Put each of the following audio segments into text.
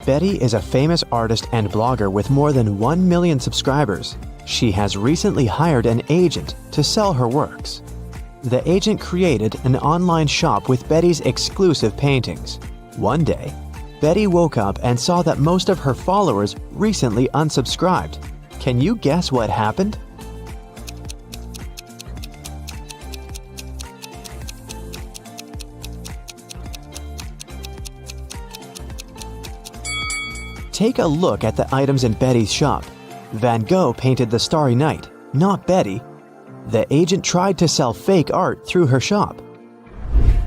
Betty is a famous artist and blogger with more than 1 million subscribers. She has recently hired an agent to sell her works. The agent created an online shop with Betty's exclusive paintings. One day, Betty woke up and saw that most of her followers recently unsubscribed. Can you guess what happened? Take a look at the items in Betty's shop. Van Gogh painted the Starry Night, not Betty. The agent tried to sell fake art through her shop.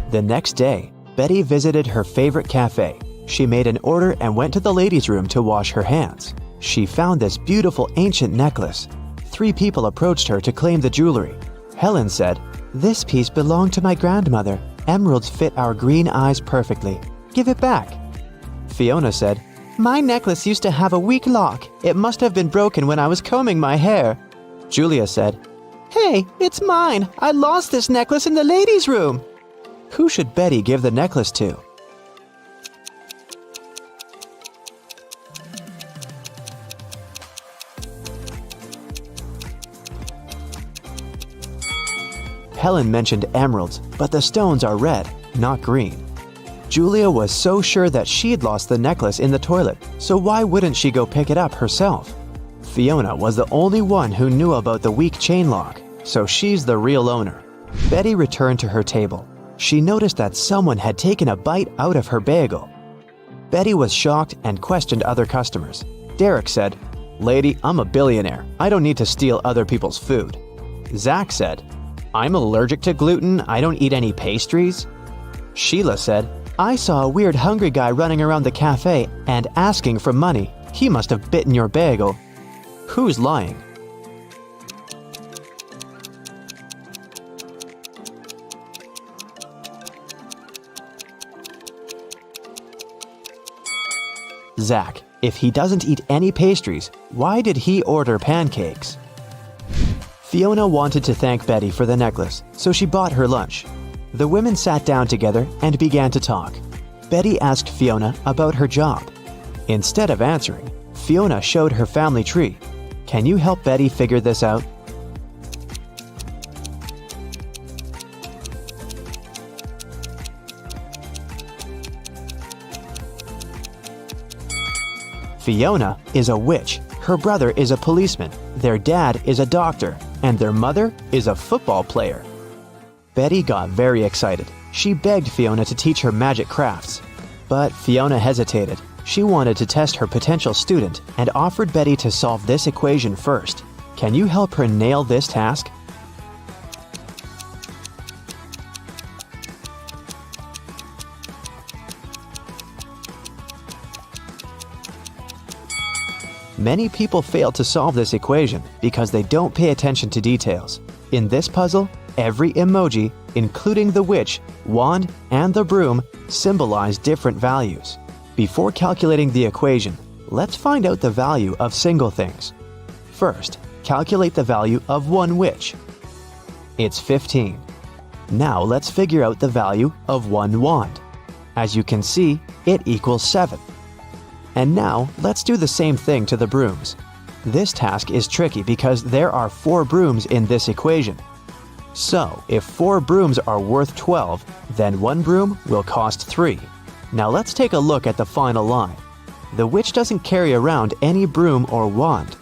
The next day, Betty visited her favorite cafe. She made an order and went to the ladies' room to wash her hands. She found this beautiful ancient necklace. 3 people approached her to claim the jewelry. Helen said, "This piece belonged to my grandmother. Emeralds fit our green eyes perfectly. Give it back." Fiona said, "My necklace used to have a weak lock. It must have been broken when I was combing my hair." Julia said, "Hey, it's mine. I lost this necklace in the ladies' room." Who should Betty give the necklace to? Helen mentioned emeralds, but the stones are red, not green. Julia was so sure that she'd lost the necklace in the toilet, so why wouldn't she go pick it up herself? Fiona was the only one who knew about the weak chain lock, so she's the real owner. Betty returned to her table. She noticed that someone had taken a bite out of her bagel. Betty was shocked and questioned other customers. Derek said, "Lady, I'm a billionaire. I don't need to steal other people's food." Zach said, "I'm allergic to gluten. I don't eat any pastries." Sheila said, "I saw a weird hungry guy running around the cafe and asking for money. He must have bitten your bagel." Who's lying? Zach. If he doesn't eat any pastries, why did he order pancakes? Fiona wanted to thank Betty for the necklace, so she bought her lunch. The women sat down together and began to talk. Betty asked Fiona about her job. Instead of answering, Fiona showed her family tree. Can you help Betty figure this out? Fiona is a witch, her brother is a policeman, their dad is a doctor, and their mother is a football player. Betty got very excited. She begged Fiona to teach her magic crafts. But Fiona hesitated. She wanted to test her potential student and offered Betty to solve this equation first. Can you help her nail this task? Many people fail to solve this equation because they don't pay attention to details. In this puzzle, every emoji, including the witch, wand, and the broom, symbolize different values. Before calculating the equation, let's find out the value of single things. First, calculate the value of one witch. It's 15. Now let's figure out the value of one wand. As you can see, it equals 7. And now let's do the same thing to the brooms. This task is tricky because there are 4 brooms in this equation. So, if 4 brooms are worth 12, then 1 broom will cost 3. Now let's take a look at the final line. The witch doesn't carry around any broom or wand.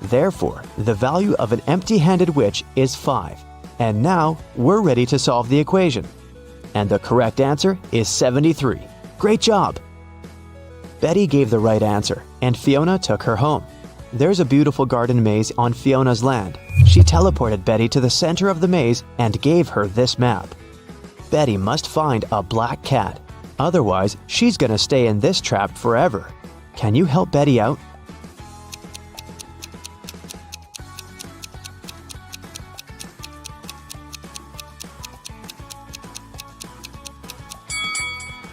Therefore, the value of an empty-handed witch is 5. And now, we're ready to solve the equation. And the correct answer is 73. Great job! Betty gave the right answer, and Fiona took her home. There's a beautiful garden maze on Fiona's land. She teleported Betty to the center of the maze and gave her this map. Betty must find a black cat. Otherwise, she's gonna stay in this trap forever. Can you help Betty out?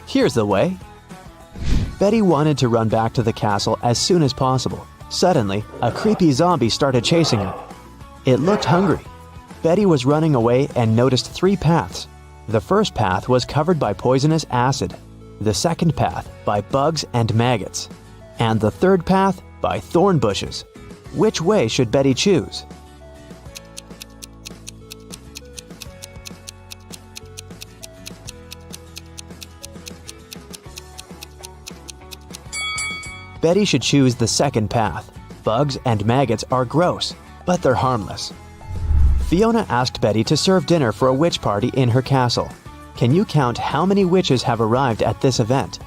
Here's the way. Betty wanted to run back to the castle as soon as possible. Suddenly, a creepy zombie started chasing her. It looked hungry. Betty was running away and noticed 3 paths. The first path was covered by poisonous acid. The second path by bugs and maggots. and the third path by thorn bushes. Which way should Betty choose? Betty should choose the second path. Bugs and maggots are gross, but they're harmless. Fiona asked Betty to serve dinner for a witch party in her castle. Can you count how many witches have arrived at this event?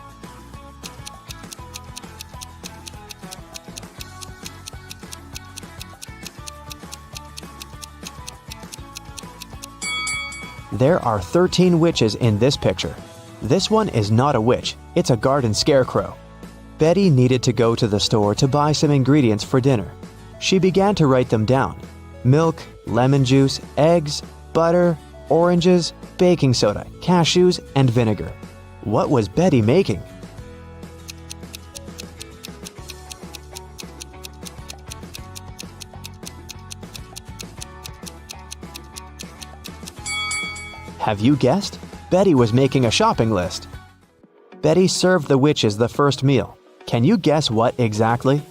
There are 13 witches in this picture. This one is not a witch, it's a garden scarecrow. Betty needed to go to the store to buy some ingredients for dinner. She began to write them down: milk, lemon juice, eggs, butter, oranges, baking soda, cashews, and vinegar. What was Betty making? Have you guessed? Betty was making a shopping list. Betty served the witches the first meal. Can you guess what exactly?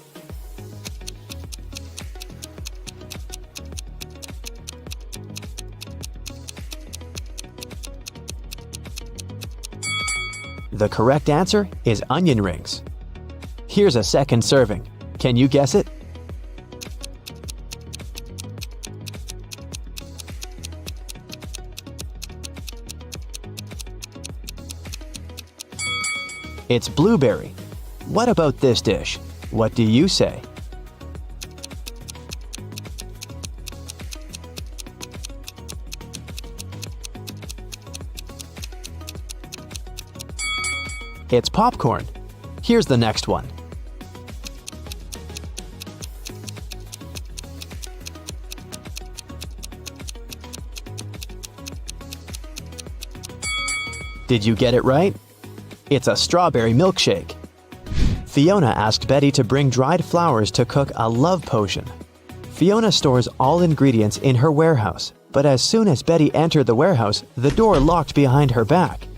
The correct answer is onion rings. Here's a second serving. Can you guess it? It's blueberry. What about this dish? What do you say? It's popcorn. Here's the next one. Did you get it right? It's a strawberry milkshake. Fiona asked Betty to bring dried flowers to cook a love potion. Fiona stores all ingredients in her warehouse, but as soon as Betty entered the warehouse, the door locked behind her back.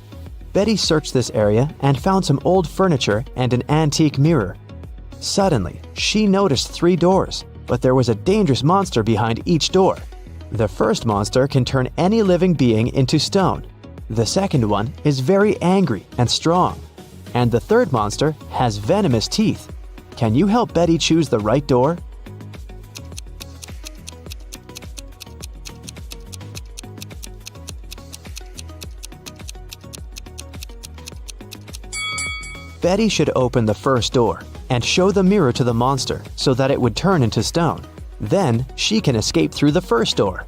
Betty searched this area and found some old furniture and an antique mirror. Suddenly, she noticed 3 doors, but there was a dangerous monster behind each door. The first monster can turn any living being into stone. The second one is very angry and strong. And the third monster has venomous teeth. Can you help Betty choose the right door? Betty should open the first door and show the mirror to the monster so that it would turn into stone. Then she can escape through the first door.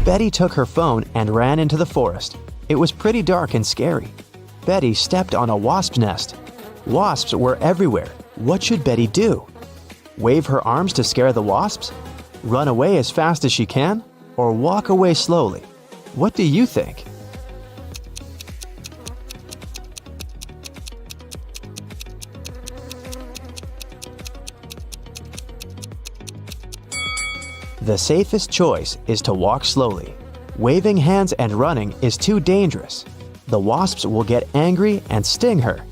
Betty took her phone and ran into the forest. It was pretty dark and scary. Betty stepped on a wasp nest. Wasps were everywhere. What should Betty do? Wave her arms to scare the wasps? Run away as fast as she can? Or walk away slowly? What do you think? The safest choice is to walk slowly. Waving hands and running is too dangerous. The wasps will get angry and sting her.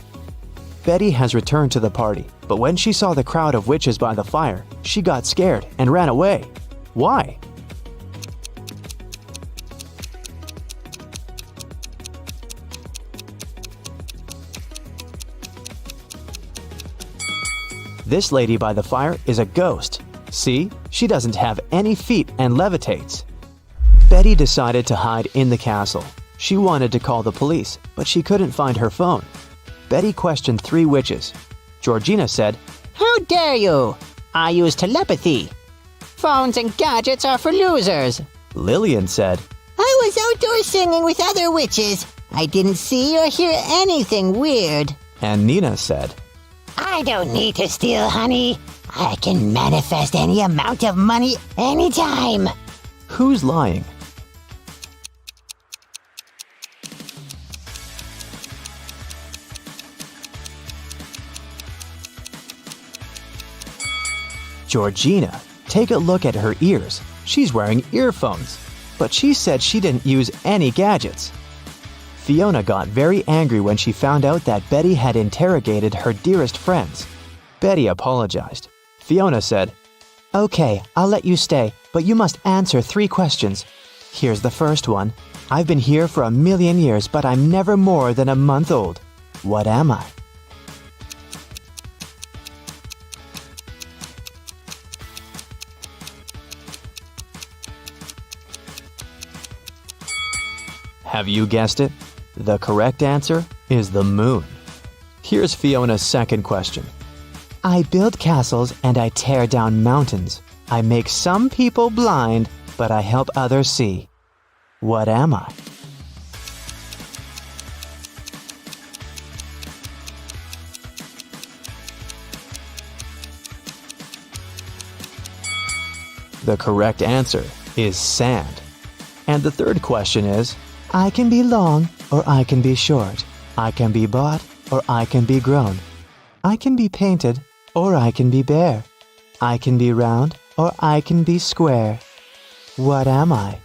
Betty has returned to the party, but when she saw the crowd of witches by the fire, she got scared and ran away. Why? This lady by the fire is a ghost. See, she doesn't have any feet and levitates. Betty decided to hide in the castle. She wanted to call the police, but she couldn't find her phone. Betty questioned 3 witches. Georgina said, "How dare you? I use telepathy. Phones and gadgets are for losers." Lillian said, "I was outdoors singing with other witches. I didn't see or hear anything weird." and Nina said, "I don't need to steal honey. I can manifest any amount of money anytime." Who's lying? Georgina, take a look at her ears. She's wearing earphones, but she said she didn't use any gadgets. Fiona got very angry when she found out that Betty had interrogated her dearest friends. Betty apologized. Fiona said, "Okay, I'll let you stay, but you must answer 3 questions. Here's the first one. I've been here for 1,000,000 years, but I'm never more than a month old. What am I?" Have you guessed it? The correct answer is the moon. Here's Fiona's second question. "I build castles and I tear down mountains. I make some people blind, but I help others see. What am I?" The correct answer is sand. And the third question is, "I can be long or I can be short. I can be bought or I can be grown. I can be painted or I can be bare. I can be round or I can be square. What am I?"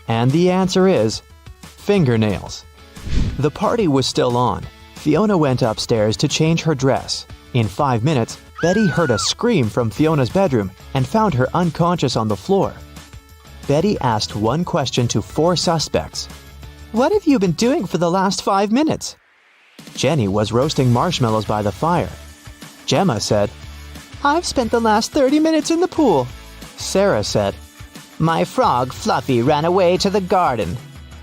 And the answer is fingernails. The party was still on. Fiona went upstairs to change her dress. In 5 minutes, Betty heard a scream from Fiona's bedroom and found her unconscious on the floor. Betty asked one question to 4 suspects. "What have you been doing for the last 5 minutes?" Jenny was roasting marshmallows by the fire. Gemma said, "I've spent the last 30 minutes in the pool." Sarah said, My frog Fluffy ran away to the garden.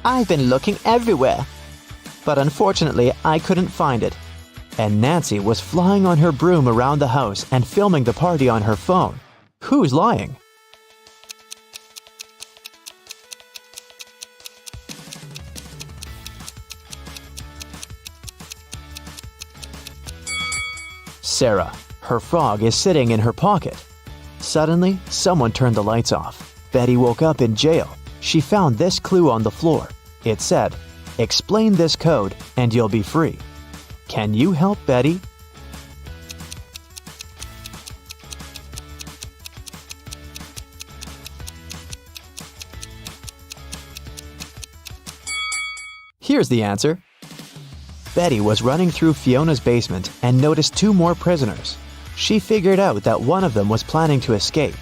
I've been looking everywhere. but unfortunately I couldn't find it. And Nancy was flying on her broom around the house and filming the party on her phone. Who's lying? Sarah. Her frog is sitting in her pocket. Suddenly, someone turned the lights off. Betty woke up in jail. She found this clue on the floor. It said, "Explain this code and you'll be free." Can you help Betty? Here's the answer. Betty was running through Fiona's basement and noticed 2 more prisoners. She figured out that one of them was planning to escape.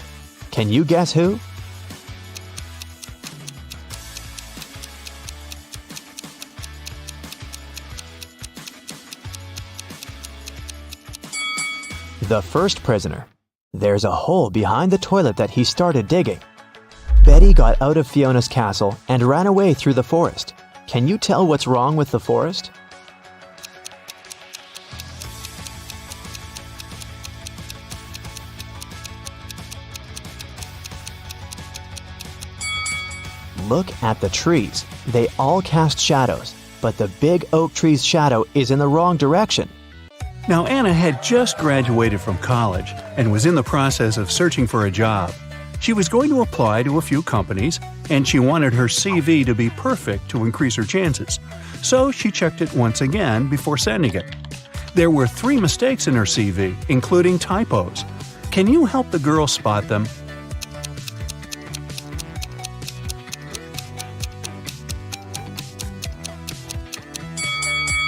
Can you guess who? The first prisoner. There's a hole behind the toilet that he started digging. Betty got out of Fiona's castle and ran away through the forest. Can you tell what's wrong with the forest? Look at the trees. They all cast shadows, but the big oak tree's shadow is in the wrong direction. Now, Anna had just graduated from college and was in the process of searching for a job. She was going to apply to a few companies, and she wanted her CV to be perfect to increase her chances. So she checked it once again before sending it. There were 3 mistakes in her CV, including typos. Can you help the girl spot them?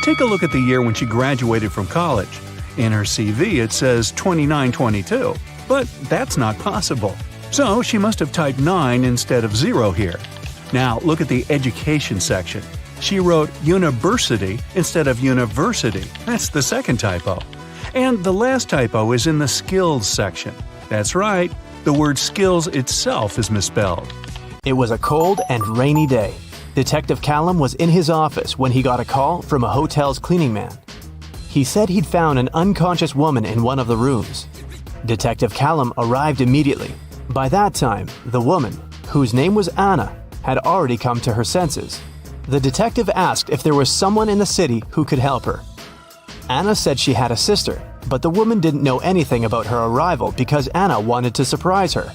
Take a look at the year when she graduated from college. In her CV it says 2922, but that's not possible. So she must have typed 9 instead of 0 here. Now look at the education section. She wrote university instead of university. That's the second typo. And the last typo is in the skills section. That's right, the word skills itself is misspelled. It was a cold and rainy day. Detective Callum was in his office when he got a call from a hotel's cleaning man. He said he'd found an unconscious woman in one of the rooms. Detective Callum arrived immediately. By that time, the woman, whose name was Anna, had already come to her senses. The detective asked if there was someone in the city who could help her. Anna said she had a sister, but the woman didn't know anything about her arrival because Anna wanted to surprise her.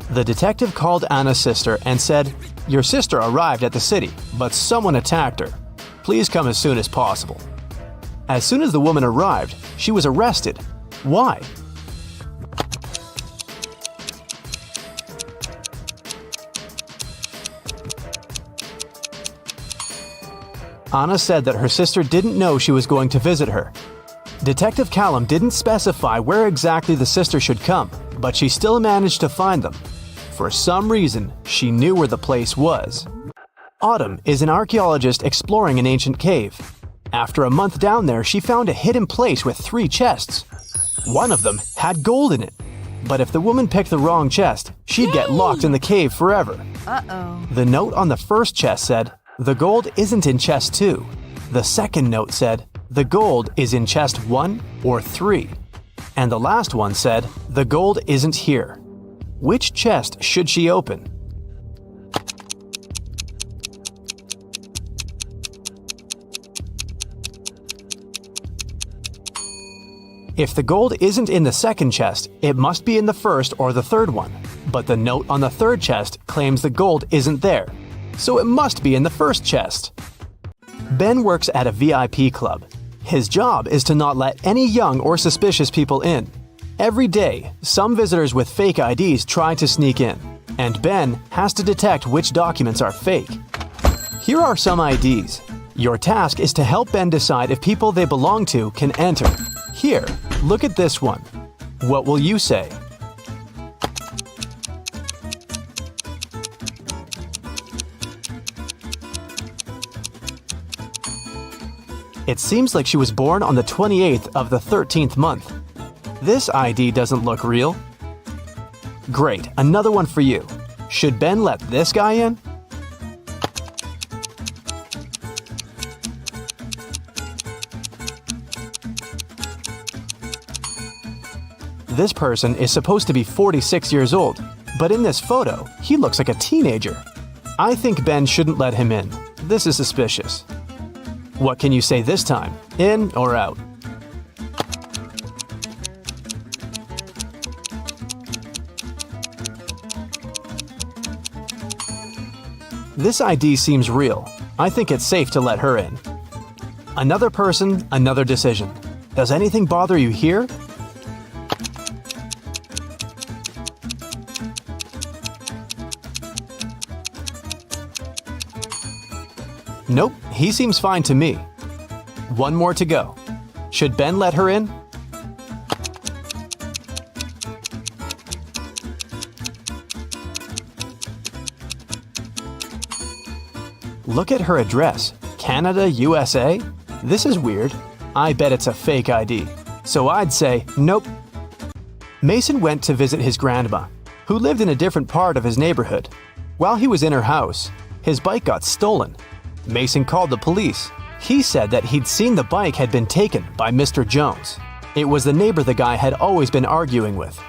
The detective called Anna's sister and said, "Your sister arrived at the city, but someone attacked her. Please come as soon as possible." As soon as the woman arrived, she was arrested. Why? Anna said that her sister didn't know she was going to visit her. Detective Callum didn't specify where exactly the sister should come, but she still managed to find them. For some reason, she knew where the place was. Autumn is an archaeologist exploring an ancient cave. After a month down there, she found a hidden place with 3 chests. One of them had gold in it. But if the woman picked the wrong chest, she'd get locked in the cave forever. Uh-oh. The note on the first chest said, "The gold isn't in chest 2." The second note said, "The gold is in chest 1 or 3." And the last one said, "The gold isn't here." Which chest should she open? If the gold isn't in the second chest, it must be in the first or the third one. But the note on the third chest claims the gold isn't there, so it must be in the first chest. Ben works at a VIP club. His job is to not let any young or suspicious people in. Every day, some visitors with fake IDs try to sneak in, and Ben has to detect which documents are fake. Here are some IDs. Your task is to help Ben decide if people they belong to can enter. Here, look at this one. What will you say? It seems like she was born on the 28th of the 13th month. This ID doesn't look real. Great, another one for you. Should Ben let this guy in? This person is supposed to be 46 years old, but in this photo, he looks like a teenager. I think Ben shouldn't let him in. This is suspicious. What can you say this time? In or out? This ID seems real. I think it's safe to let her in. Another person, another decision. Does anything bother you here? Nope, he seems fine to me. One more to go. Should Ben let her in? Look at her address. Canada, USA? This is weird. I bet it's a fake ID. So I'd say nope. Mason went to visit his grandma, who lived in a different part of his neighborhood. While he was in her house, his bike got stolen. Mason called the police. He said that he'd seen the bike had been taken by Mr. Jones. It was the neighbor the guy had always been arguing with.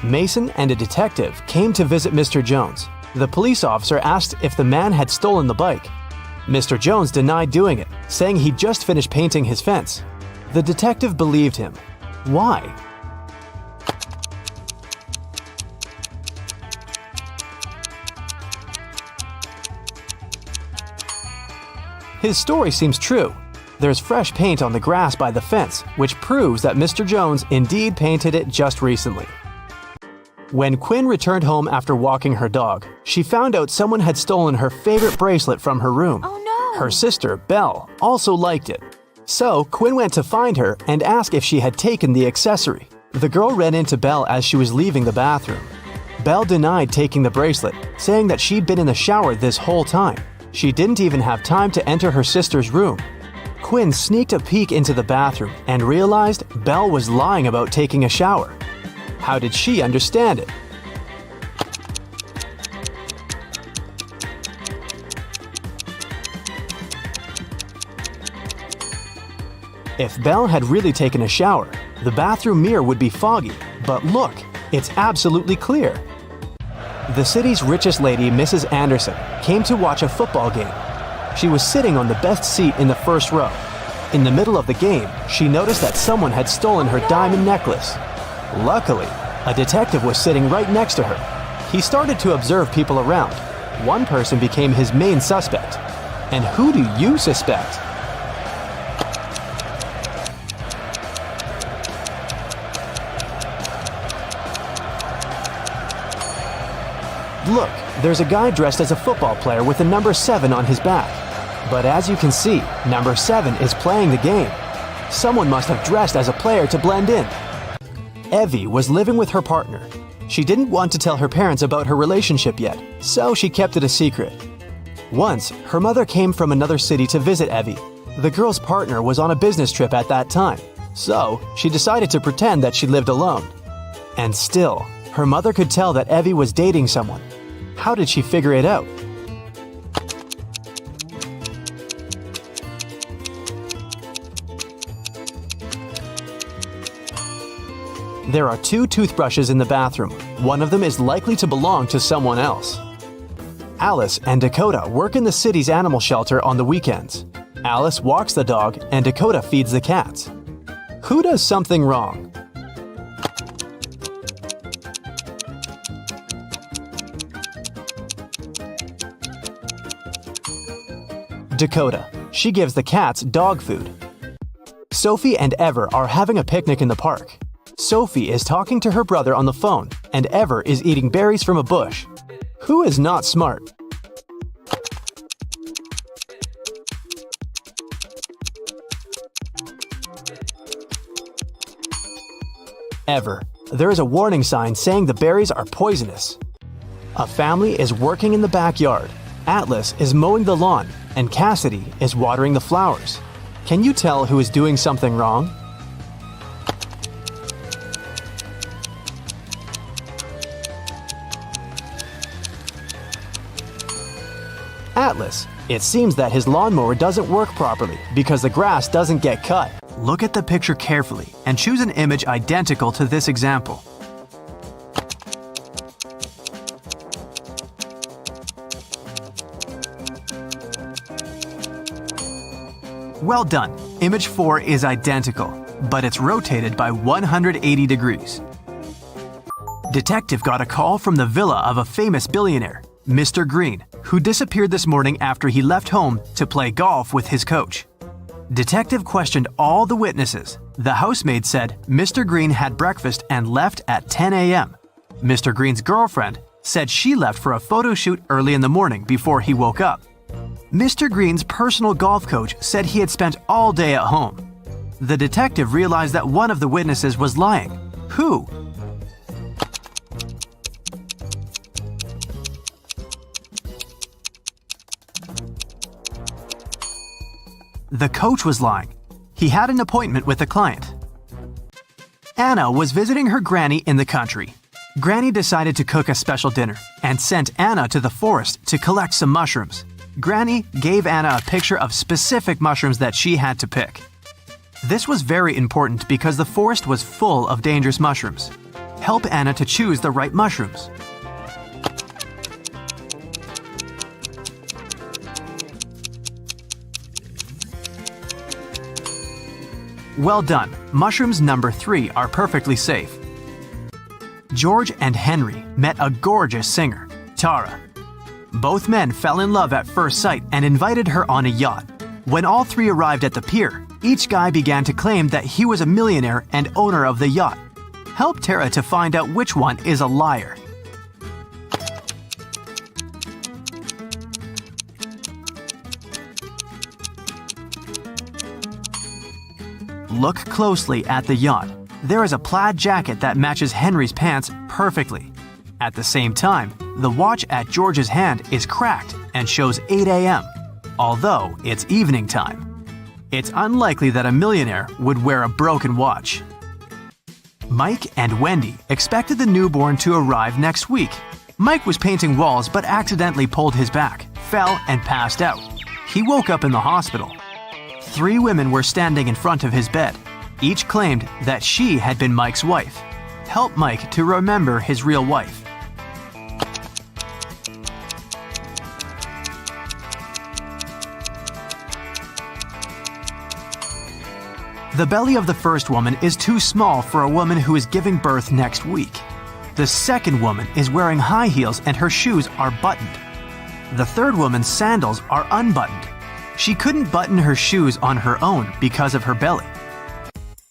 Mason and a detective came to visit Mr. Jones. The police officer asked if the man had stolen the bike. Mr. Jones denied doing it, saying he'd just finished painting his fence. The detective believed him. Why? His story seems true. There's fresh paint on the grass by the fence, which proves that Mr. Jones indeed painted it just recently. When Quinn returned home after walking her dog, she found out someone had stolen her favorite bracelet from her room. Oh no! Her sister, Belle, also liked it. So Quinn went to find her and asked if she had taken the accessory. The girl ran into Belle as she was leaving the bathroom. Belle denied taking the bracelet, saying that she'd been in the shower this whole time. She didn't even have time to enter her sister's room. Quinn sneaked a peek into the bathroom and realized Belle was lying about taking a shower. How did she understand it? If Belle had really taken a shower, the bathroom mirror would be foggy, but look, it's absolutely clear. The city's richest lady, Mrs. Anderson, came to watch a football game. She was sitting on the best seat in the first row. In the middle of the game, she noticed that someone had stolen her diamond necklace. Luckily, a detective was sitting right next to her. He started to observe people around. One person became his main suspect. And who do you suspect? Look, there's a guy dressed as a football player with the number 7 on his back. But as you can see, number 7 is playing the game. Someone must have dressed as a player to blend in. Evie was living with her partner. She didn't want to tell her parents about her relationship yet, so she kept it a secret. Once, her mother came from another city to visit Evie. The girl's partner was on a business trip at that time, so she decided to pretend that she lived alone. And still, her mother could tell that Evie was dating someone. How did she figure it out? There are 2 toothbrushes in the bathroom. One of them is likely to belong to someone else. Alice and Dakota work in the city's animal shelter on the weekends. Alice walks the dog and Dakota feeds the cats. Who does something wrong? Dakota. She gives the cats dog food. Sophie and Ever are having a picnic in the park. Sophie is talking to her brother on the phone, and Ever is eating berries from a bush. Who is not smart? Ever. There is a warning sign saying the berries are poisonous. A family is working in the backyard. Atlas is mowing the lawn, and Cassidy is watering the flowers. Can you tell who is doing something wrong? Atlas. It seems that his lawnmower doesn't work properly because the grass doesn't get cut. Look at the picture carefully and choose an image identical to this example. Well done. Image 4 is identical, but it's rotated by 180 degrees. Detective got a call from the villa of a famous billionaire, Mr. Green, who disappeared this morning after he left home to play golf with his coach. Detective questioned all the witnesses. The housemaid said Mr. Green had breakfast and left at 10 a.m. Mr. Green's girlfriend said she left for a photo shoot early in the morning before he woke up. Mr. Green's personal golf coach said he had spent all day at home. The detective realized that one of the witnesses was lying. Who? The coach was lying. He had an appointment with a client. Anna was visiting her granny in the country. Granny decided to cook a special dinner and sent Anna to the forest to collect some mushrooms. Granny gave Anna a picture of specific mushrooms that she had to pick. This was very important because the forest was full of dangerous mushrooms. Help Anna to choose the right mushrooms. Well done. Mushrooms number 3 are perfectly safe. George and Henry met a gorgeous singer, Tara. Both men fell in love at first sight and invited her on a yacht. When all 3 arrived at the pier, each guy began to claim that he was a millionaire and owner of the yacht. Help Tara to find out which one is a liar. Look closely at the yacht. There is a plaid jacket that matches Henry's pants perfectly. At the same time, the watch at George's hand is cracked and shows 8 a.m., although it's evening time. It's unlikely that a millionaire would wear a broken watch. Mike and Wendy expected the newborn to arrive next week. Mike was painting walls but accidentally pulled his back, fell, and passed out. He woke up in the hospital. 3 women were standing in front of his bed. Each claimed that she had been Mike's wife. Help Mike to remember his real wife. The belly of the first woman is too small for a woman who is giving birth next week. The second woman is wearing high heels and her shoes are buttoned. The third woman's sandals are unbuttoned. She couldn't button her shoes on her own because of her belly.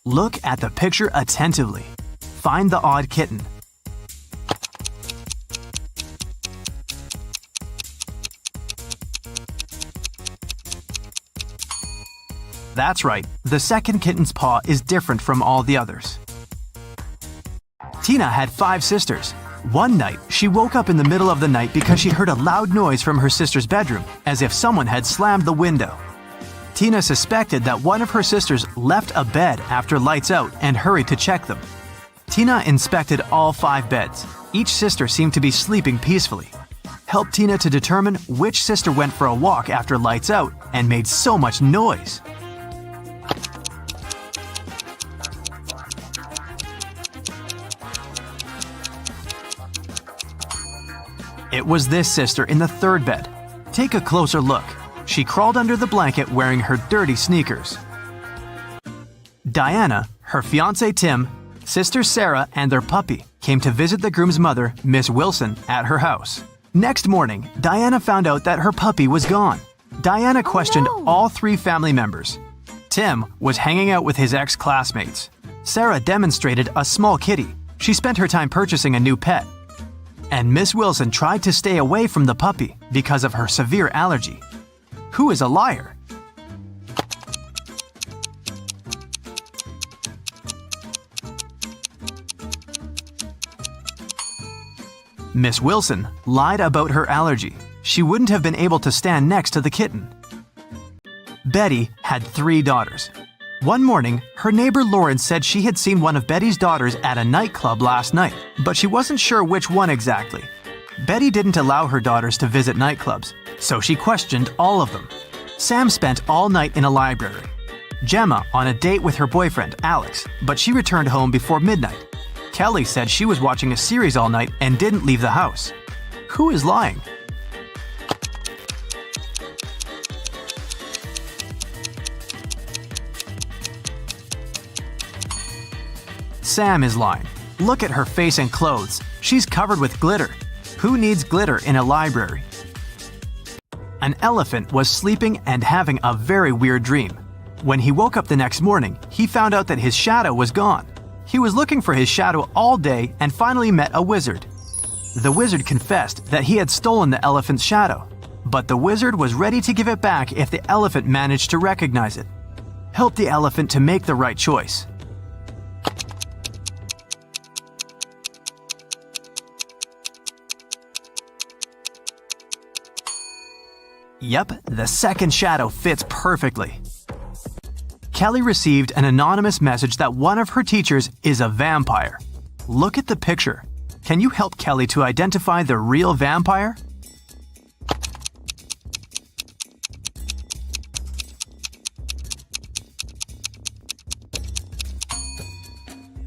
Look at the picture attentively. Find the odd kitten. That's right, the second kitten's paw is different from all the others. Tina had 5 sisters. One night, she woke up in the middle of the night because she heard a loud noise from her sister's bedroom, as if someone had slammed the window. Tina suspected that one of her sisters left a bed after lights out and hurried to check them. Tina inspected all 5 beds. Each sister seemed to be sleeping peacefully. Helped Tina to determine which sister went for a walk after lights out and made so much noise. It was this sister in the 3rd bed. Take a closer look. She crawled under the blanket wearing her dirty sneakers. Diana, her fiancé Tim, sister Sarah, and their puppy came to visit the groom's mother, Miss Wilson, at her house. Next morning, Diana found out that her puppy was gone. Diana questioned all 3 family members. Tim was hanging out with his ex-classmates. Sarah demonstrated a small kitty. She spent her time purchasing a new pet. And Miss Wilson tried to stay away from the puppy because of her severe allergy. Who is a liar? Miss Wilson lied about her allergy. She wouldn't have been able to stand next to the kitten. Betty had 3 daughters. One morning, her neighbor Lauren said she had seen one of Betty's daughters at a nightclub last night, but she wasn't sure which one exactly. Betty didn't allow her daughters to visit nightclubs, so she questioned all of them. Sam spent all night in a library. Gemma on a date with her boyfriend, Alex, but she returned home before midnight. Kelly said she was watching a series all night and didn't leave the house. Who is lying? Sam is lying. Look at her face and clothes. She's covered with glitter. Who needs glitter in a library? An elephant was sleeping and having a very weird dream. When he woke up the next morning, he found out that his shadow was gone. He was looking for his shadow all day and finally met a wizard. The wizard confessed that he had stolen the elephant's shadow, but the wizard was ready to give it back if the elephant managed to recognize it. Help the elephant to make the right choice. Yep, the second shadow fits perfectly. Kelly received an anonymous message that one of her teachers is a vampire. Look at the picture. Can you help Kelly to identify the real vampire?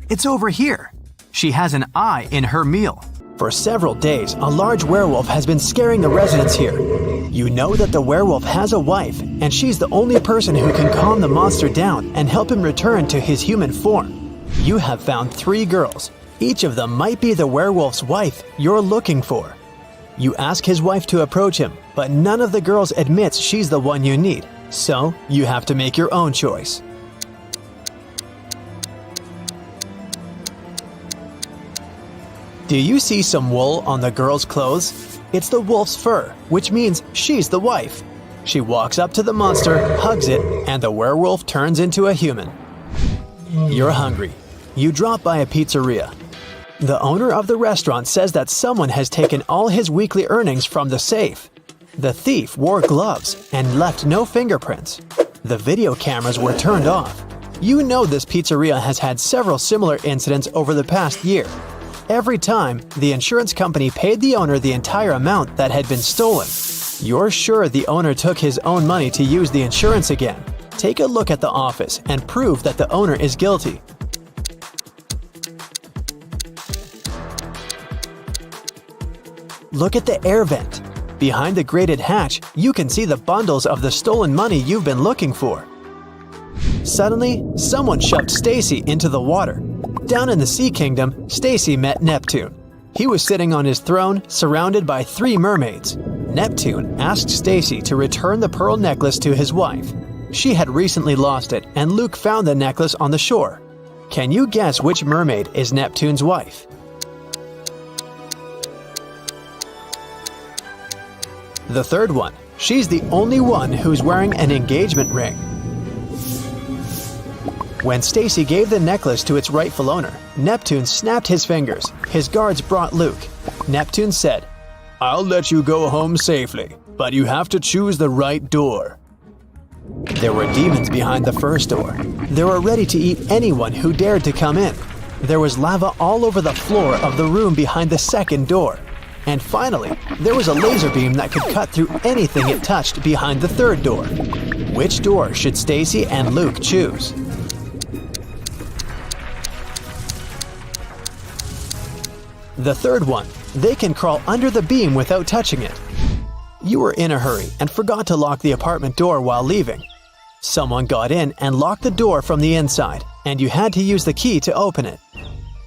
It's over here. She has an eye in her meal. For several days, a large werewolf has been scaring the residents here. You know that the werewolf has a wife, and she's the only person who can calm the monster down and help him return to his human form. You have found 3 girls. Each of them might be the werewolf's wife you're looking for. You ask his wife to approach him, but none of the girls admits she's the one you need, so you have to make your own choice. Do you see some wool on the girl's clothes? It's the wolf's fur, which means she's the wife. She walks up to the monster, hugs it, and the werewolf turns into a human. You're hungry. You drop by a pizzeria. The owner of the restaurant says that someone has taken all his weekly earnings from the safe. The thief wore gloves and left no fingerprints. The video cameras were turned off. You know this pizzeria has had several similar incidents over the past year. Every time, the insurance company paid the owner the entire amount that had been stolen. You're sure the owner took his own money to use the insurance again. Take a look at the office and prove that the owner is guilty. Look at the air vent. Behind the grated hatch, you can see the bundles of the stolen money you've been looking for. Suddenly, someone shoved Stacy into the water. Down in the Sea Kingdom, Stacy met Neptune. He was sitting on his throne, surrounded by 3 mermaids. Neptune asked Stacy to return the pearl necklace to his wife. She had recently lost it, and Luke found the necklace on the shore. Can you guess which mermaid is Neptune's wife? The third one. She's the only one who's wearing an engagement ring. When Stacy gave the necklace to its rightful owner, Neptune snapped his fingers. His guards brought Luke. Neptune said, "I'll let you go home safely, but you have to choose the right door." There were demons behind the first door. They were ready to eat anyone who dared to come in. There was lava all over the floor of the room behind the second door. And finally, there was a laser beam that could cut through anything it touched behind the third door. Which door should Stacy and Luke choose? The third one. They can crawl under the beam without touching it. You were in a hurry and forgot to lock the apartment door while leaving. Someone got in and locked the door from the inside, and you had to use the key to open it.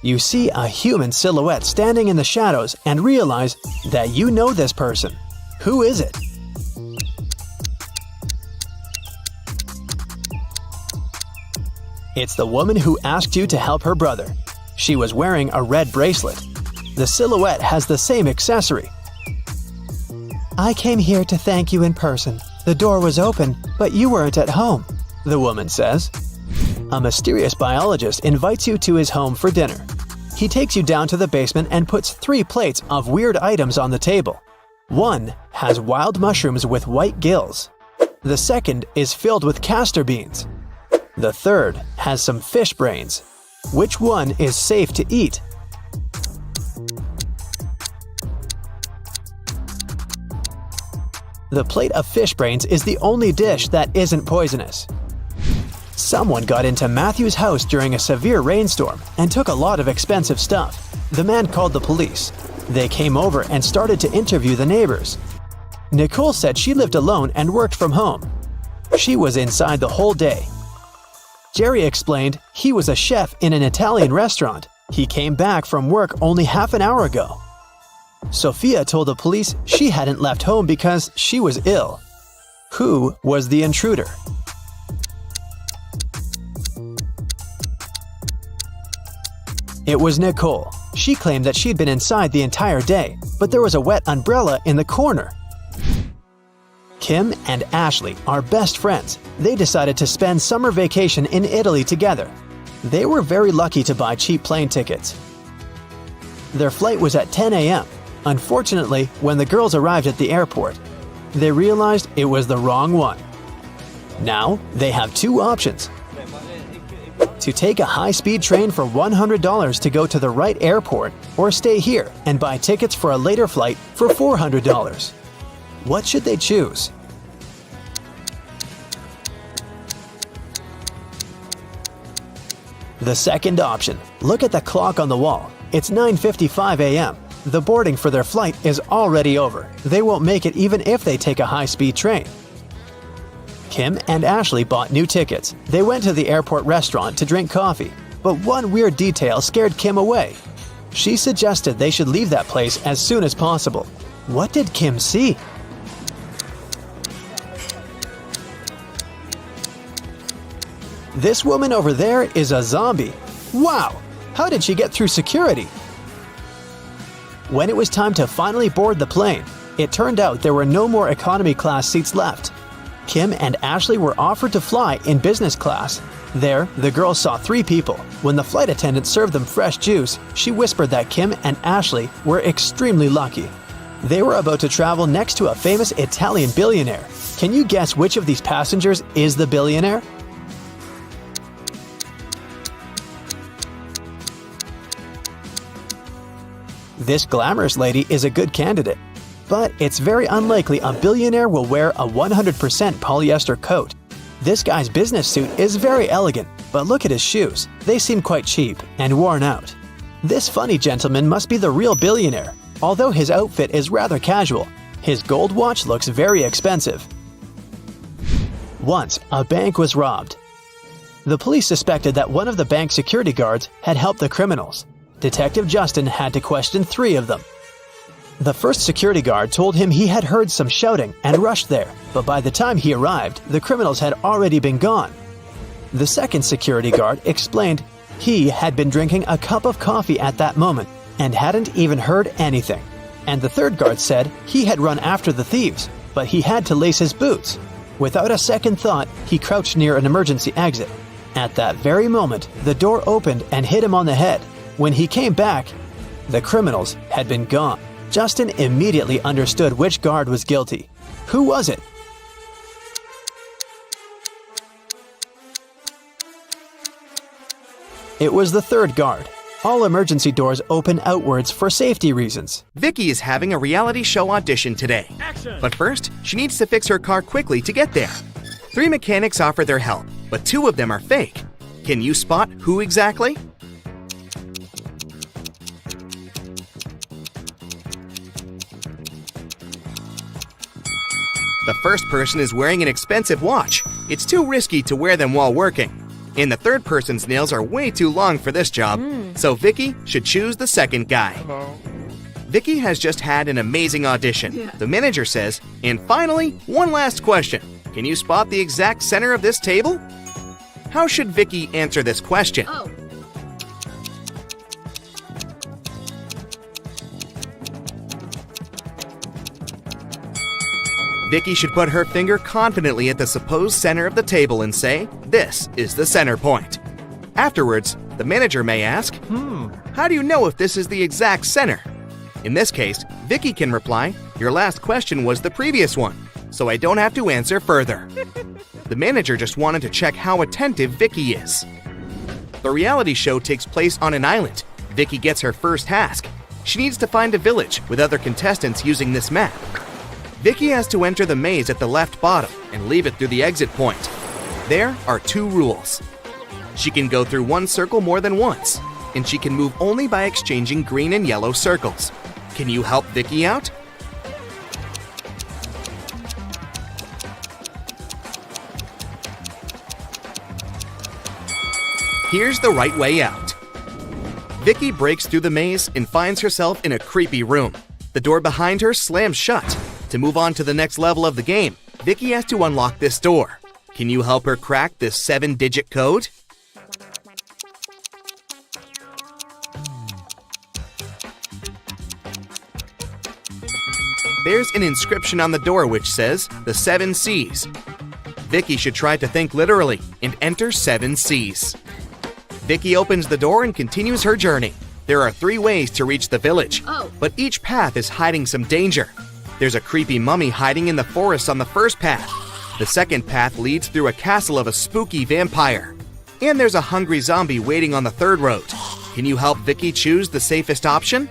You see a human silhouette standing in the shadows and realize that you know this person. Who is it? It's the woman who asked you to help her brother. She was wearing a red bracelet. The silhouette has the same accessory. "I came here to thank you in person. The door was open, but you weren't at home," the woman says. A mysterious biologist invites you to his home for dinner. He takes you down to the basement and puts 3 plates of weird items on the table. One has wild mushrooms with white gills. The second is filled with castor beans. The third has some fish brains. Which one is safe to eat? The plate of fish brains is the only dish that isn't poisonous. Someone got into Matthew's house during a severe rainstorm and took a lot of expensive stuff. The man called the police. They came over and started to interview the neighbors. Nicole said she lived alone and worked from home. She was inside the whole day. Jerry explained he was a chef in an Italian restaurant. He came back from work only half an hour ago. Sophia told the police she hadn't left home because she was ill. Who was the intruder? It was Nicole. She claimed that she'd been inside the entire day, but there was a wet umbrella in the corner. Kim and Ashley are best friends. They decided to spend summer vacation in Italy together. They were very lucky to buy cheap plane tickets. Their flight was at 10 a.m. Unfortunately, when the girls arrived at the airport, they realized it was the wrong one. Now, they have 2 options. To take a high-speed train for $100 to go to the right airport, or stay here and buy tickets for a later flight for $400. What should they choose? The second option. Look at the clock on the wall. It's 9:55 a.m. The boarding for their flight is already over. They won't make it even if they take a high-speed train. Kim and Ashley bought new tickets. They went to the airport restaurant to drink coffee, but one weird detail scared Kim away. She suggested they should leave that place as soon as possible. What did Kim see? This woman over there is a zombie. Wow! How did she get through security? When it was time to finally board the plane, it turned out there were no more economy class seats left. Kim and Ashley were offered to fly in business class. There, the girls saw 3 people. When the flight attendant served them fresh juice, she whispered that Kim and Ashley were extremely lucky. They were about to travel next to a famous Italian billionaire. Can you guess which of these passengers is the billionaire? This glamorous lady is a good candidate, but it's very unlikely a billionaire will wear a 100% polyester coat. This guy's business suit is very elegant, but look at his shoes. They seem quite cheap and worn out. This funny gentleman must be the real billionaire. Although his outfit is rather casual, his gold watch looks very expensive. Once, a bank was robbed. The police suspected that one of the bank security guards had helped the criminals. Detective Justin had to question 3 of them. The first security guard told him he had heard some shouting and rushed there, but by the time he arrived, the criminals had already been gone. The second security guard explained he had been drinking a cup of coffee at that moment and hadn't even heard anything. And the third guard said he had run after the thieves, but he had to lace his boots. Without a second thought, he crouched near an emergency exit. At that very moment, the door opened and hit him on the head. When he came back, the criminals had been gone. Justin immediately understood which guard was guilty. Who was it? It was the third guard. All emergency doors open outwards for safety reasons. Vicky is having a reality show audition today. But first, she needs to fix her car quickly to get there. 3 mechanics offer their help, but 2 of them are fake. Can you spot who exactly? The first person is wearing an expensive watch. It's too risky to wear them while working. And the third person's nails are way too long for this job, so Vicky should choose the second guy. Vicky has just had an amazing audition. The manager says, and finally, one last question. Can you spot the exact center of this table? How should Vicky answer this question? Vicky should put her finger confidently at the supposed center of the table and say, "This is the center point." Afterwards, the manager may ask, "How do you know if this is the exact center?" In this case, Vicky can reply, "Your last question was the previous one, so I don't have to answer further." The manager just wanted to check how attentive Vicky is. The reality show takes place on an island. Vicky gets her first task. She needs to find a village with other contestants using this map. Vicky has to enter the maze at the left bottom and leave it through the exit point. There are 2 rules. She can go through one circle more than once, and she can move only by exchanging green and yellow circles. Can you help Vicky out? Here's the right way out. Vicky breaks through the maze and finds herself in a creepy room. The door behind her slams shut. To move on to the next level of the game, Vicky has to unlock this door. Can you help her crack this 7-digit code? There's an inscription on the door which says, "The 7 C's." Vicky should try to think literally and enter 7 C's. Vicky opens the door and continues her journey. There are 3 ways to reach the village, but each path is hiding some danger. There's a creepy mummy hiding in the forest on the first path. The second path leads through a castle of a spooky vampire. And there's a hungry zombie waiting on the third road. Can you help Vicky choose the safest option?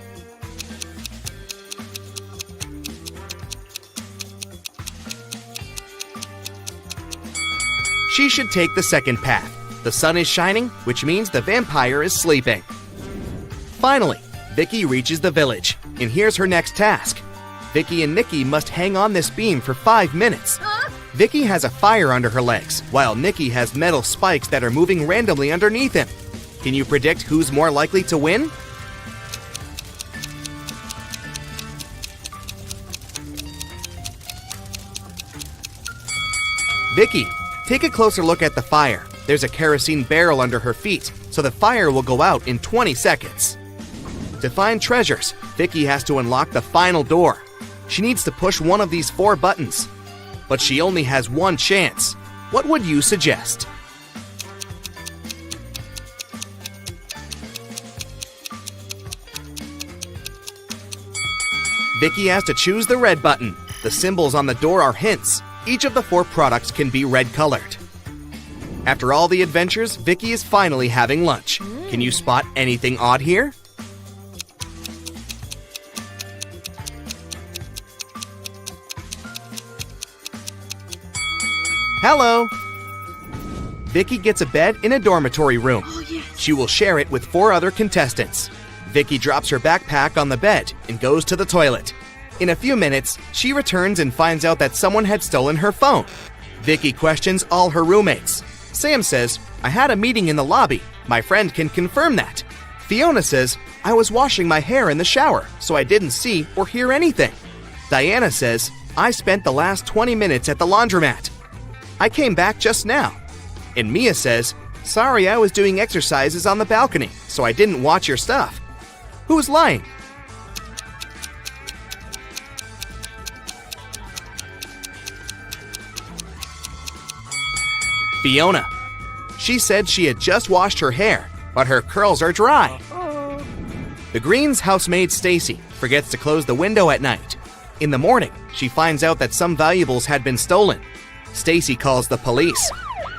She should take the second path. The sun is shining, which means the vampire is sleeping. Finally, Vicky reaches the village, and here's her next task. Vicky and Nikki must hang on this beam for 5 minutes. Vicky has a fire under her legs, while Nikki has metal spikes that are moving randomly underneath him. Can you predict who's more likely to win? Vicky, take a closer look at the fire. There's a kerosene barrel under her feet, so the fire will go out in 20 seconds. To find treasures, Vicky has to unlock the final door. She needs to push one of these 4 buttons. But she only has 1 chance. What would you suggest? Vicky has to choose the red button. The symbols on the door are hints. Each of the 4 products can be red-colored. After all the adventures, Vicky is finally having lunch. Can you spot anything odd here? Hello! Vicky gets a bed in a dormitory room. She will share it with 4 other contestants. Vicky drops her backpack on the bed and goes to the toilet. In a few minutes, she returns and finds out that someone had stolen her phone. Vicky questions all her roommates. Sam says, "I had a meeting in the lobby. My friend can confirm that." Fiona says, "I was washing my hair in the shower, so I didn't see or hear anything." Diana says, "I spent the last 20 minutes at the laundromat. I came back just now." And Mia says, "Sorry, I was doing exercises on the balcony, so I didn't watch your stuff." Who's lying? Fiona. She said she had just washed her hair, but her curls are dry. The Greens' housemaid Stacy forgets to close the window at night. In the morning, she finds out that some valuables had been stolen. Stacy calls the police.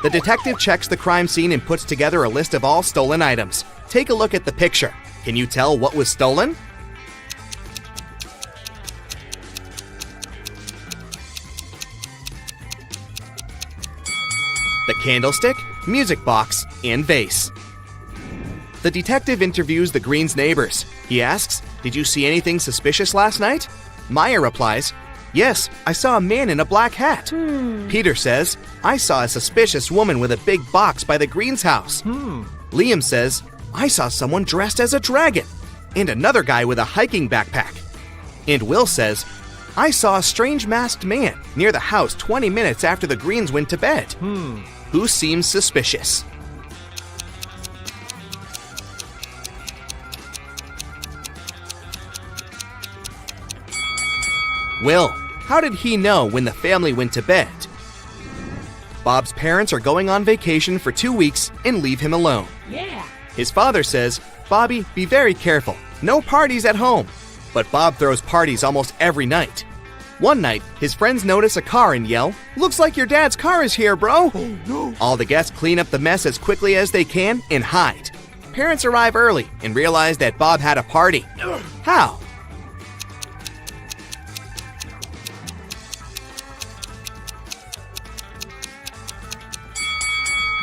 The detective checks the crime scene and puts together a list of all stolen items. Take a look at the picture. Can you tell what was stolen? The candlestick, music box, and vase. The detective interviews the Greens' neighbors. He asks, "Did you see anything suspicious last night?" Maya replies, "Yes, I saw a man in a black hat." Peter says, "I saw a suspicious woman with a big box by the Greens' house." Liam says, "I saw someone dressed as a dragon and another guy with a hiking backpack." And Will says, "I saw a strange masked man near the house 20 minutes after the Greens went to bed." Who seems suspicious? Will. How did he know when the family went to bed? Bob's parents are going on vacation for 2 weeks and leave him alone. His father says, "Bobby, be very careful. No parties at home." But Bob throws parties almost every night. One night, his friends notice a car and yell, "Looks like your dad's car is here, bro!" Oh, no. All the guests clean up the mess as quickly as they can and hide. Parents arrive early and realize that Bob had a party. How?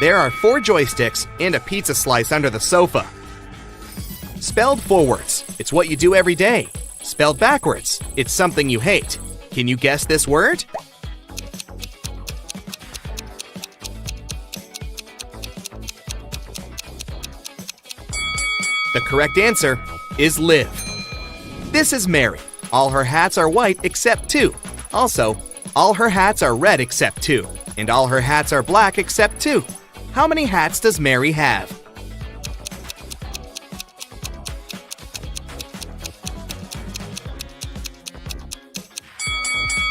There are 4 joysticks and a pizza slice under the sofa. Spelled forwards, it's what you do every day. Spelled backwards, it's something you hate. Can you guess this word? The correct answer is live. This is Mary. All her hats are white except 2. Also, all her hats are red except 2. And all her hats are black except 2. How many hats does Mary have?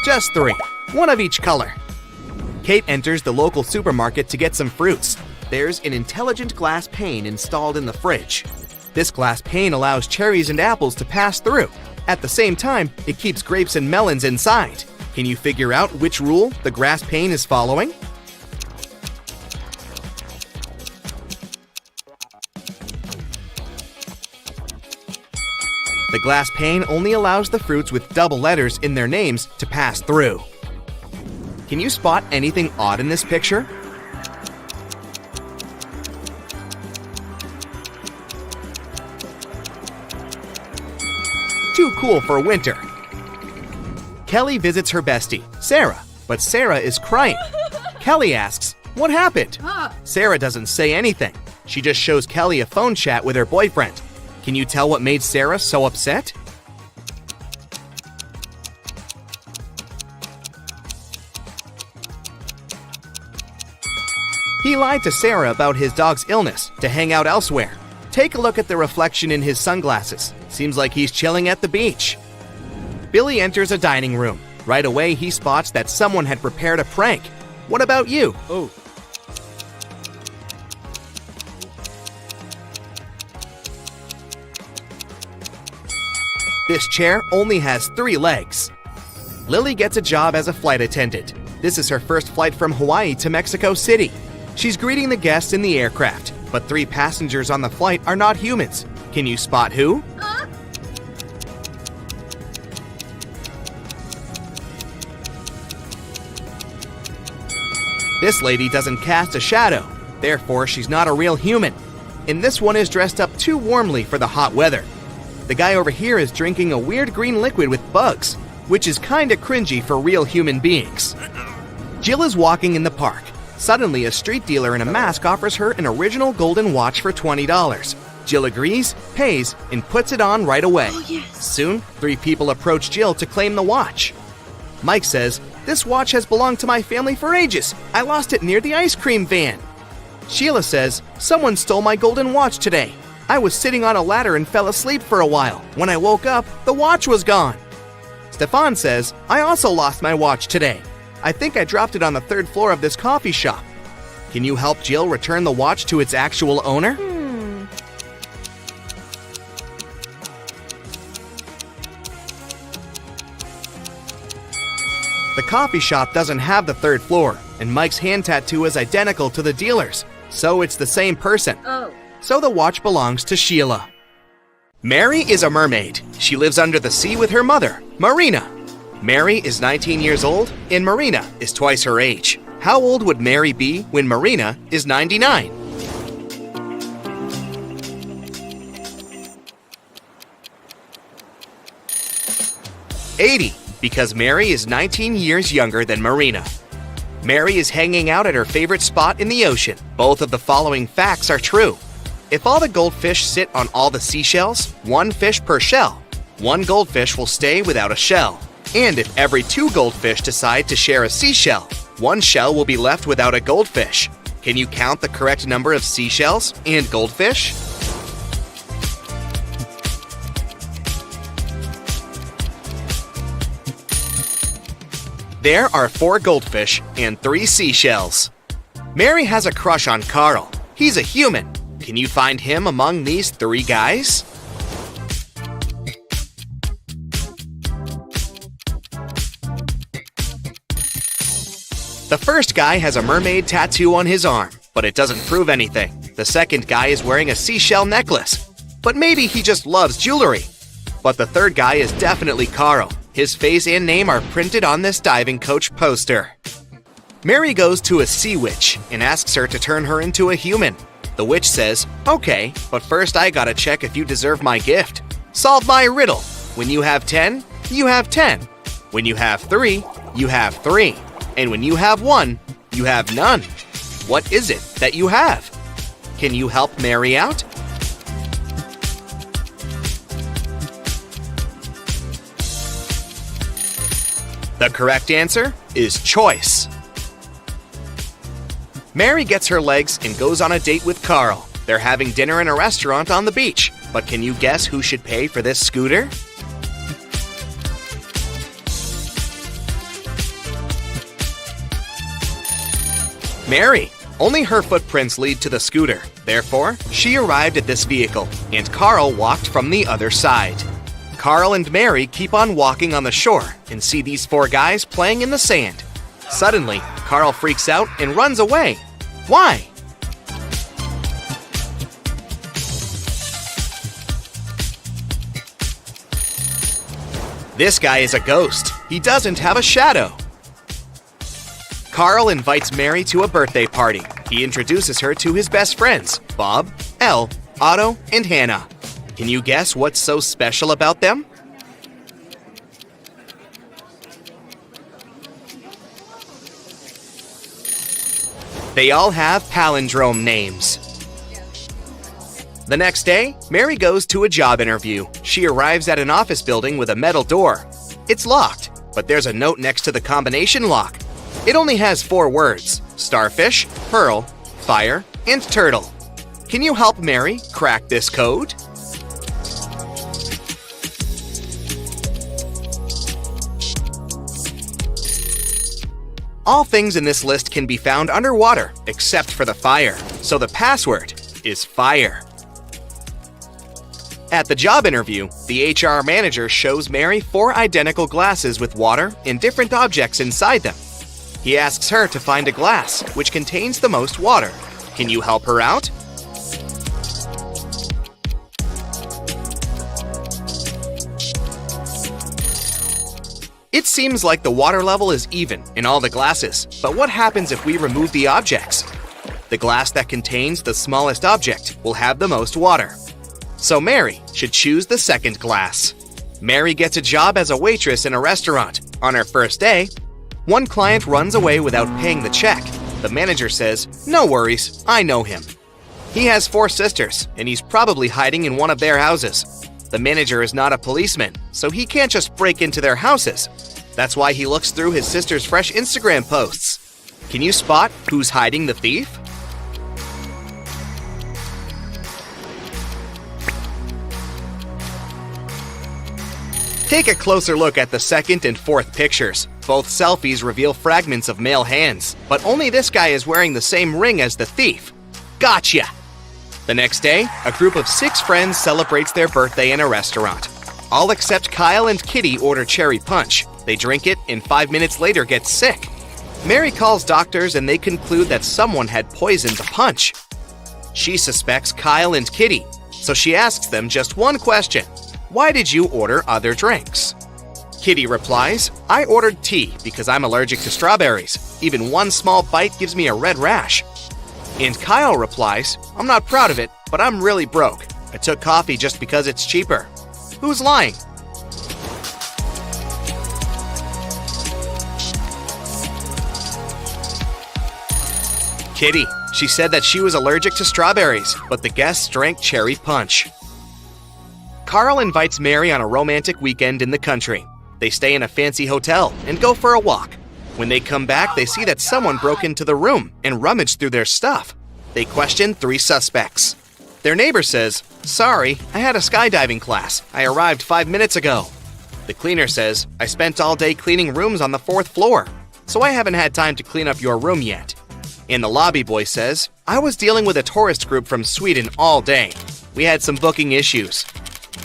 Just 3, one of each color. Kate enters the local supermarket to get some fruits. There's an intelligent glass pane installed in the fridge. This glass pane allows cherries and apples to pass through. At the same time, it keeps grapes and melons inside. Can you figure out which rule the glass pane is following? The glass pane only allows the fruits with double letters in their names to pass through. Can you spot anything odd in this picture? Too cool for winter. Kelly visits her bestie, Sarah, but Sarah is crying. Kelly asks, "What happened?" Sarah doesn't say anything. She just shows Kelly a phone chat with her boyfriend. Can you tell what made Sarah so upset? He lied to Sarah about his dog's illness to hang out elsewhere. Take a look at the reflection in his sunglasses. Seems like he's chilling at the beach. Billy enters a dining room. Right away, he spots that someone had prepared a prank. What about you? This chair only has 3 legs. Lily gets a job as a flight attendant. This is her first flight from Hawaii to Mexico City. She's greeting the guests in the aircraft, but 3 passengers on the flight are not humans. Can you spot who? This lady doesn't cast a shadow, therefore she's not a real human. And this one is dressed up too warmly for the hot weather. The guy over here is drinking a weird green liquid with bugs, which is kinda cringy for real human beings. Jill is walking in the park. Suddenly, a street dealer in a mask offers her an original golden watch for $20. Jill agrees, pays, and puts it on right away. Soon, 3 people approach Jill to claim the watch. Mike says, "This watch has belonged to my family for ages. I lost it near the ice cream van." Sheila says, "Someone stole my golden watch today. I was sitting on a ladder and fell asleep for a while. When I woke up, the watch was gone." Stefan says, "I also lost my watch today. I think I dropped it on the 3rd floor of this coffee shop." Can you help Jill return the watch to its actual owner? The coffee shop doesn't have the third floor, and Mike's hand tattoo is identical to the dealer's, so it's the same person. So the watch belongs to Sheila. Mary is a mermaid. She lives under the sea with her mother, Marina. Mary is 19 years old, and Marina is twice her age. How old would Mary be when Marina is 99? "80, because Mary is 19 years younger than Marina. Mary is hanging out at her favorite spot in the ocean. Both of the following facts are true. If all the goldfish sit on all the seashells, one fish per shell, one goldfish will stay without a shell. And if every 2 goldfish decide to share a seashell, one shell will be left without a goldfish. Can you count the correct number of seashells and goldfish? There are 4 goldfish and 3 seashells. Mary has a crush on Carl. He's a human. Can you find him among these 3 guys? The first guy has a mermaid tattoo on his arm, but it doesn't prove anything. The second guy is wearing a seashell necklace, but maybe he just loves jewelry. But the third guy is definitely Carl. His face and name are printed on this diving coach poster. Mary goes to a sea witch and asks her to turn her into a human. The witch says, "Okay, but first I gotta check if you deserve my gift. Solve my riddle. When you have 10, you have 10. When you have 3, you have 3. And when you have 1, you have none. What is it that you have? Can you help Mary out?" The correct answer is choice. Mary gets her legs and goes on a date with Carl. They're having dinner in a restaurant on the beach. But can you guess who should pay for this scooter? Mary. Only her footprints lead to the scooter. Therefore, she arrived at this vehicle, and Carl walked from the other side. Carl and Mary keep on walking on the shore and see these 4 guys playing in the sand. Suddenly, Carl freaks out and runs away. Why? This guy is a ghost. He doesn't have a shadow. Carl invites Mary to a birthday party. He introduces her to his best friends, Bob, Elle, Otto, and Hannah. Can you guess what's so special about them? They all have palindrome names. The next day, Mary goes to a job interview. She arrives at an office building with a metal door. It's locked, but there's a note next to the combination lock. It only has 4 words: starfish, pearl, fire, and turtle. Can you help Mary crack this code? All things in this list can be found underwater, except for the fire, so the password is fire. At the job interview, the HR manager shows Mary 4 identical glasses with water and different objects inside them. He asks her to find a glass which contains the most water. Can you help her out? It seems like the water level is even in all the glasses, but what happens if we remove the objects? The glass that contains the smallest object will have the most water. So Mary should choose the second glass. Mary gets a job as a waitress in a restaurant. On her first day, one client runs away without paying the check. The manager says, "No worries, I know him." He has 4 sisters, and he's probably hiding in one of their houses. The manager is not a policeman, so he can't just break into their houses. That's why he looks through his sister's fresh Instagram posts. Can you spot who's hiding the thief? Take a closer look at the second and fourth pictures. Both selfies reveal fragments of male hands, but only this guy is wearing the same ring as the thief. Gotcha! The next day, a group of 6 friends celebrates their birthday in a restaurant. All except Kyle and Kitty order cherry punch. They drink it and 5 minutes later get sick. Mary calls doctors and they conclude that someone had poisoned the punch. She suspects Kyle and Kitty, so she asks them just one question. Why did you order other drinks? Kitty replies, I ordered tea because I'm allergic to strawberries. Even one small bite gives me a red rash. And Kyle replies, I'm not proud of it, but I'm really broke. I took coffee just because it's cheaper. Who's lying? Kitty. She said that she was allergic to strawberries, but the guests drank cherry punch. Carl invites Mary on a romantic weekend in the country. They stay in a fancy hotel and go for a walk. When they come back, they see that someone broke into the room and rummaged through their stuff. They question 3 suspects. Their neighbor says, Sorry, I had a skydiving class. I arrived 5 minutes ago. The cleaner says, I spent all day cleaning rooms on the 4th floor, so I haven't had time to clean up your room yet. And the lobby boy says, I was dealing with a tourist group from Sweden all day. We had some booking issues.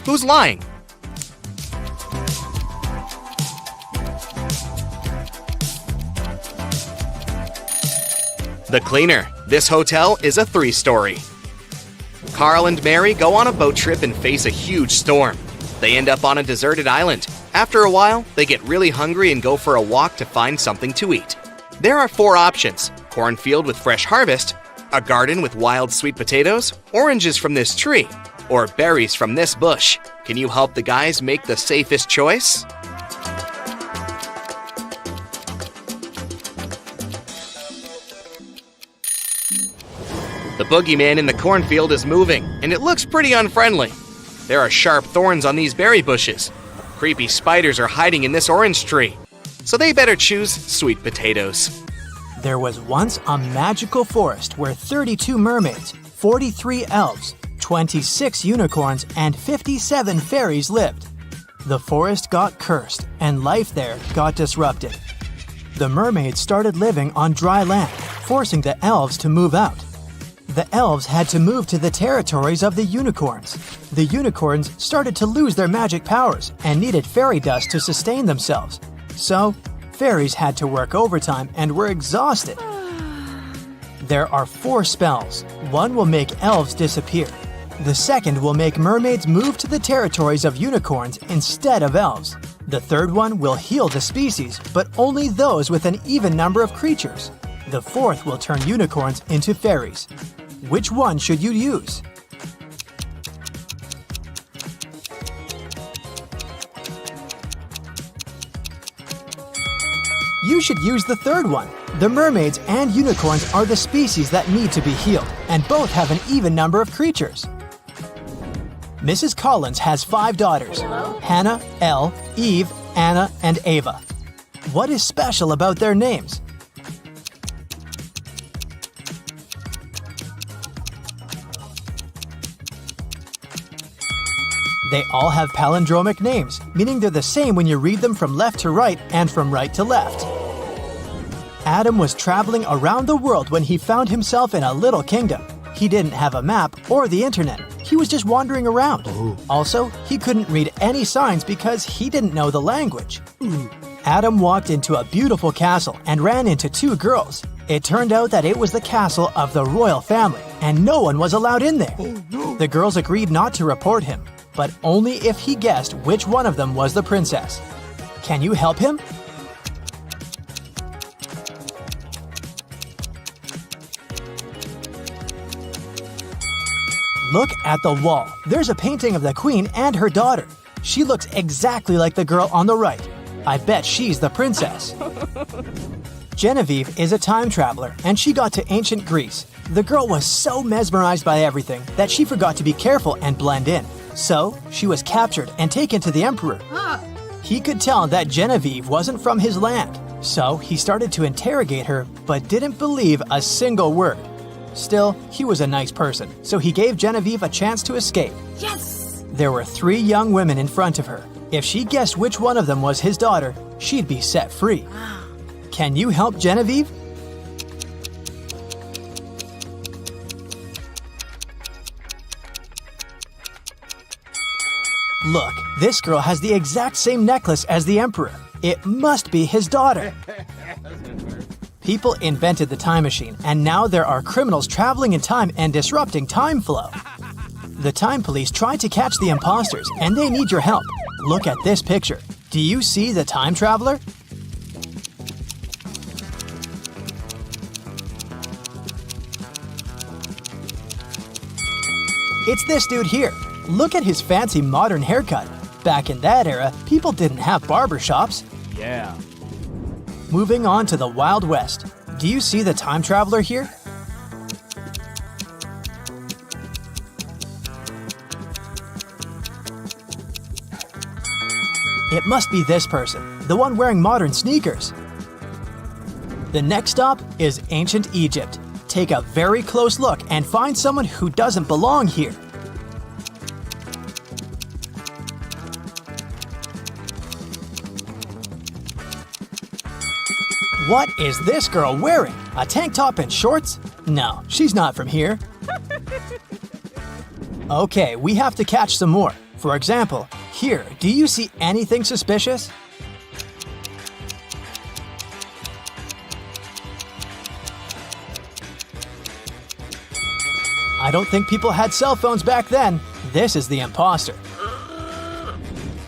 Who's lying? The cleaner. This hotel is a 3-story. Carl and Mary go on a boat trip and face a huge storm. They end up on a deserted island. After a while, they get really hungry and go for a walk to find something to eat. There are 4 options: cornfield with fresh harvest, a garden with wild sweet potatoes, oranges from this tree, or berries from this bush. Can you help the guys make the safest choice? The boogeyman in the cornfield is moving, and it looks pretty unfriendly. There are sharp thorns on these berry bushes. Creepy spiders are hiding in this orange tree, so they better choose sweet potatoes. There was once a magical forest where 32 mermaids, 43 elves, 26 unicorns, and 57 fairies lived. The forest got cursed, and life there got disrupted. The mermaids started living on dry land, forcing the elves to move out. The elves had to move to the territories of the unicorns. The unicorns started to lose their magic powers and needed fairy dust to sustain themselves. So, fairies had to work overtime and were exhausted. There are 4 spells. One will make elves disappear. The second will make mermaids move to the territories of unicorns instead of elves. The third one will heal the species, but only those with an even number of creatures. The fourth will turn unicorns into fairies. Which one should you use? You should use the third one. The mermaids and unicorns are the species that need to be healed, and both have an even number of creatures. Mrs. Collins has 5 daughters: Hannah, Elle, Eve, Anna, and Ava. What is special about their names? They all have palindromic names, meaning they're the same when you read them from left to right and from right to left. Adam was traveling around the world when he found himself in a little kingdom. He didn't have a map or the internet. He was just wandering around. Also, he couldn't read any signs because he didn't know the language. Adam walked into a beautiful castle and ran into 2 girls. It turned out that it was the castle of the royal family, and no one was allowed in there. The girls agreed not to report him, but only if he guessed which one of them was the princess. Can you help him? Look at the wall. There's a painting of the queen and her daughter. She looks exactly like the girl on the right. I bet she's the princess. Genevieve is a time traveler, and she got to ancient Greece. The girl was so mesmerized by everything that she forgot to be careful and blend in. So, she was captured and taken to the emperor. He could tell that Genevieve wasn't from his land, so he started to interrogate her but didn't believe a single word. Still, he was a nice person, so he gave Genevieve a chance to escape. Yes! There were 3 young women in front of her. If she guessed which one of them was his daughter, she'd be set free. Can you help Genevieve? Look, this girl has the exact same necklace as the emperor. It must be his daughter. People invented the time machine, and now there are criminals traveling in time and disrupting time flow. The time police tried to catch the imposters, and they need your help. Look at this picture. Do you see the time traveler? It's this dude here. Look at his fancy modern haircut. Back in that era, people didn't have barbershops. Yeah. Moving on to the Wild West. Do you see the time traveler here? It must be this person, the one wearing modern sneakers. The next stop is ancient Egypt. Take a very close look and find someone who doesn't belong here. What is this girl wearing? A tank top and shorts? No, she's not from here. Okay, we have to catch some more. For example, here, do you see anything suspicious? I don't think people had cell phones back then. This is the imposter.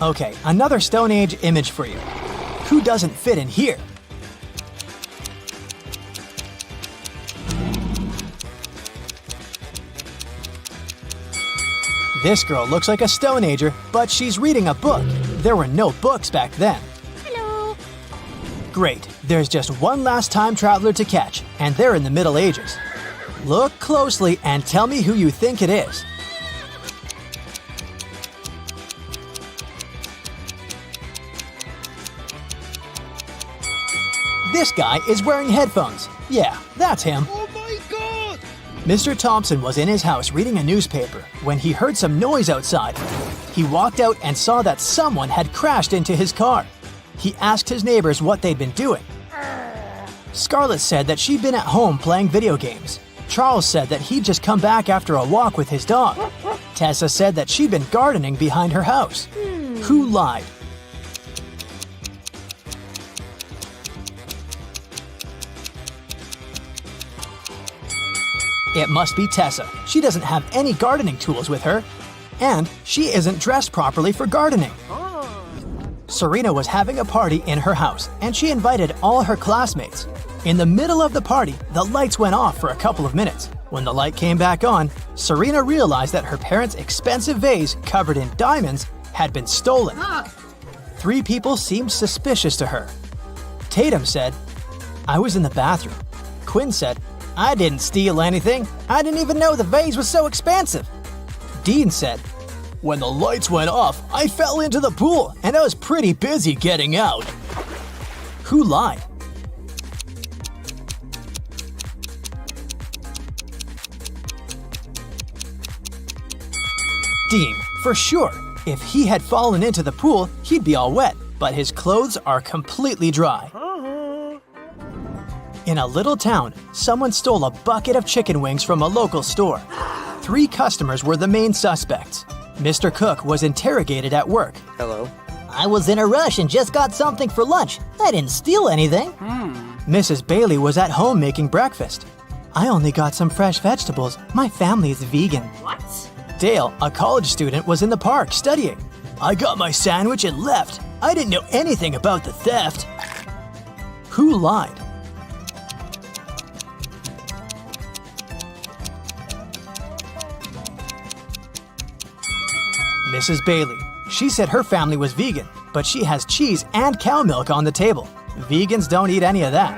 Okay, another Stone Age image for you. Who doesn't fit in here? This girl looks like a Stone Ager, but she's reading a book. There were no books back then. Hello. Great, there's just one last time traveler to catch, and they're in the Middle Ages. Look closely and tell me who you think it is. This guy is wearing headphones. Yeah, that's him. Oh my god! Mr. Thompson was in his house reading a newspaper when he heard some noise outside. He walked out and saw that someone had crashed into his car. He asked his neighbors what they'd been doing. Scarlett said that she'd been at home playing video games. Charles said that he'd just come back after a walk with his dog. Tessa said that she'd been gardening behind her house. Who lied? It must be Tessa. She doesn't have any gardening tools with her. And she isn't dressed properly for gardening. Serena was having a party in her house, and she invited all her classmates. In the middle of the party, the lights went off for a couple of minutes. When the light came back on, Serena realized that her parents' expensive vase covered in diamonds had been stolen. 3 people seemed suspicious to her. Tatum said, "I was in the bathroom." Quinn said, "I didn't steal anything. I didn't even know the vase was so expensive." Dean said, "When the lights went off, I fell into the pool and I was pretty busy getting out." Who lied? Dean, for sure. If he had fallen into the pool, he'd be all wet, but his clothes are completely dry. In a little town, someone stole a bucket of chicken wings from a local store. 3 customers were the main suspects. Mr. Cook was interrogated at work. Hello. I was in a rush and just got something for lunch. I didn't steal anything. Mrs. Bailey was at home making breakfast. "I only got some fresh vegetables. My family is vegan." What? Dale, a college student, was in the park studying. "I got my sandwich and left. I didn't know anything about the theft." Who lied? Mrs. Bailey. She said her family was vegan, but she has cheese and cow milk on the table. Vegans don't eat any of that.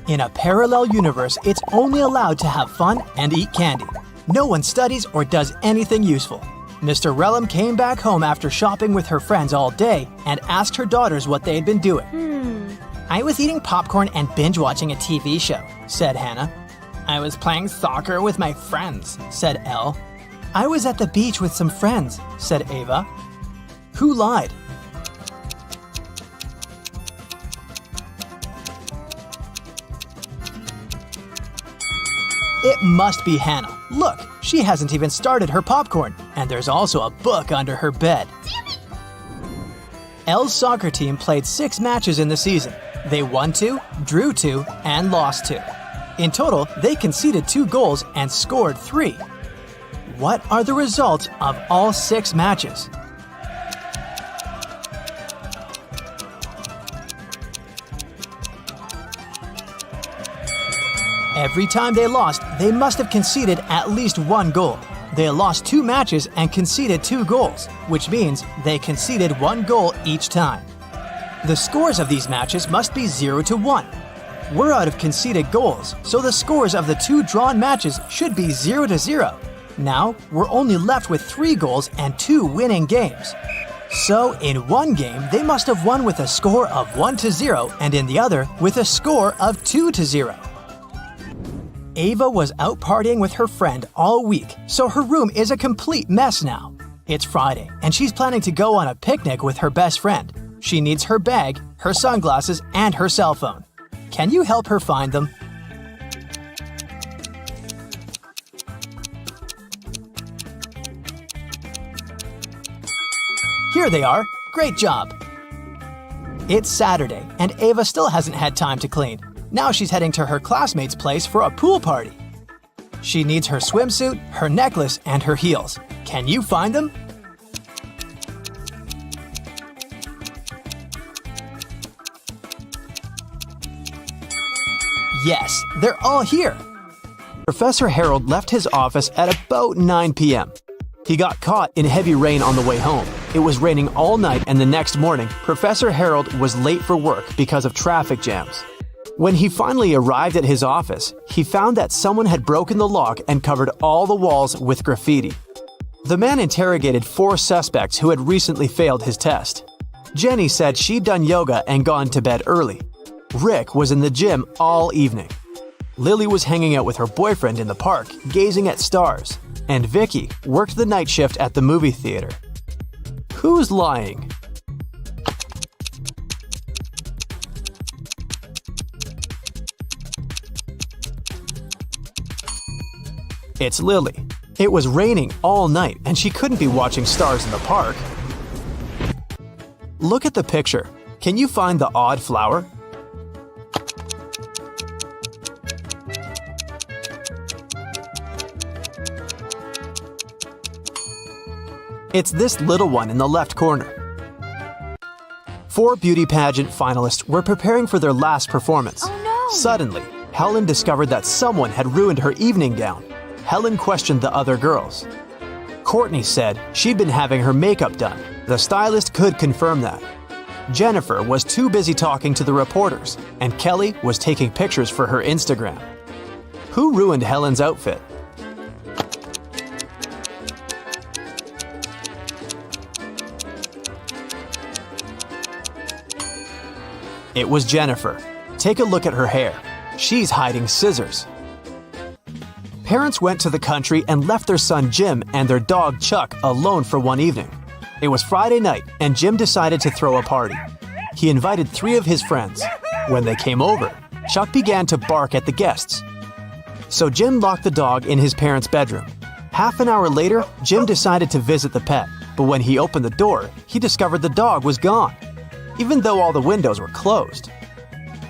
In a parallel universe, it's only allowed to have fun and eat candy. No one studies or does anything useful. Mr. Relham came back home after shopping with her friends all day and asked her daughters what they had been doing. "I was eating popcorn and binge-watching a TV show," said Hannah. "I was playing soccer with my friends," said Elle. "I was at the beach with some friends," said Ava. Who lied? It must be Hannah. Look, she hasn't even started her popcorn, and there's also a book under her bed. Elle's soccer team played 6 matches in the season. They won 2, drew 2, and lost 2. In total, they conceded 2 goals and scored 3. What are the results of all 6 matches? Every time they lost, they must have conceded at least 1 goal. They lost 2 matches and conceded 2 goals, which means they conceded 1 goal each time. The scores of these matches must be 0-1. We're out of conceded goals, so the scores of the 2 drawn matches should be 0-0. Now, we're only left with 3 goals and 2 winning games. So, in one game, they must have won with a score of 1-0, and in the other, with a score of 2-0. Ava was out partying with her friend all week, so her room is a complete mess now. It's Friday, and she's planning to go on a picnic with her best friend. She needs her bag, her sunglasses, and her cell phone. Can you help her find them? Here they are. Great job. It's Saturday, and Ava still hasn't had time to clean. Now she's heading to her classmate's place for a pool party. She needs her swimsuit, her necklace, and her heels. Can you find them? Yes, they're all here. Professor Harold left his office at about 9 p.m. He got caught in heavy rain on the way home. It was raining all night, and the next morning, Professor Harold was late for work because of traffic jams. When he finally arrived at his office, he found that someone had broken the lock and covered all the walls with graffiti. The man interrogated 4 suspects who had recently failed his test. Jenny said she'd done yoga and gone to bed early. Rick was in the gym all evening. Lily was hanging out with her boyfriend in the park, gazing at stars. And Vicky worked the night shift at the movie theater. Who's lying? It's Lily. It was raining all night and she couldn't be watching stars in the park. Look at the picture. Can you find the odd flower? It's this little one in the left corner. 4 beauty pageant finalists were preparing for their last performance. Oh no! Suddenly, Helen discovered that someone had ruined her evening gown. Helen questioned the other girls. Courtney said she'd been having her makeup done. The stylist could confirm that. Jennifer was too busy talking to the reporters, and Kelly was taking pictures for her Instagram. Who ruined Helen's outfit? It was Jennifer. Take a look at her hair. She's hiding scissors. Parents went to the country and left their son Jim and their dog Chuck alone for one evening. It was Friday night, and Jim decided to throw a party. He invited 3 of his friends. When they came over, Chuck began to bark at the guests. So Jim locked the dog in his parents' bedroom. Half an hour later, Jim decided to visit the pet, but when he opened the door, he discovered the dog was gone, even though all the windows were closed.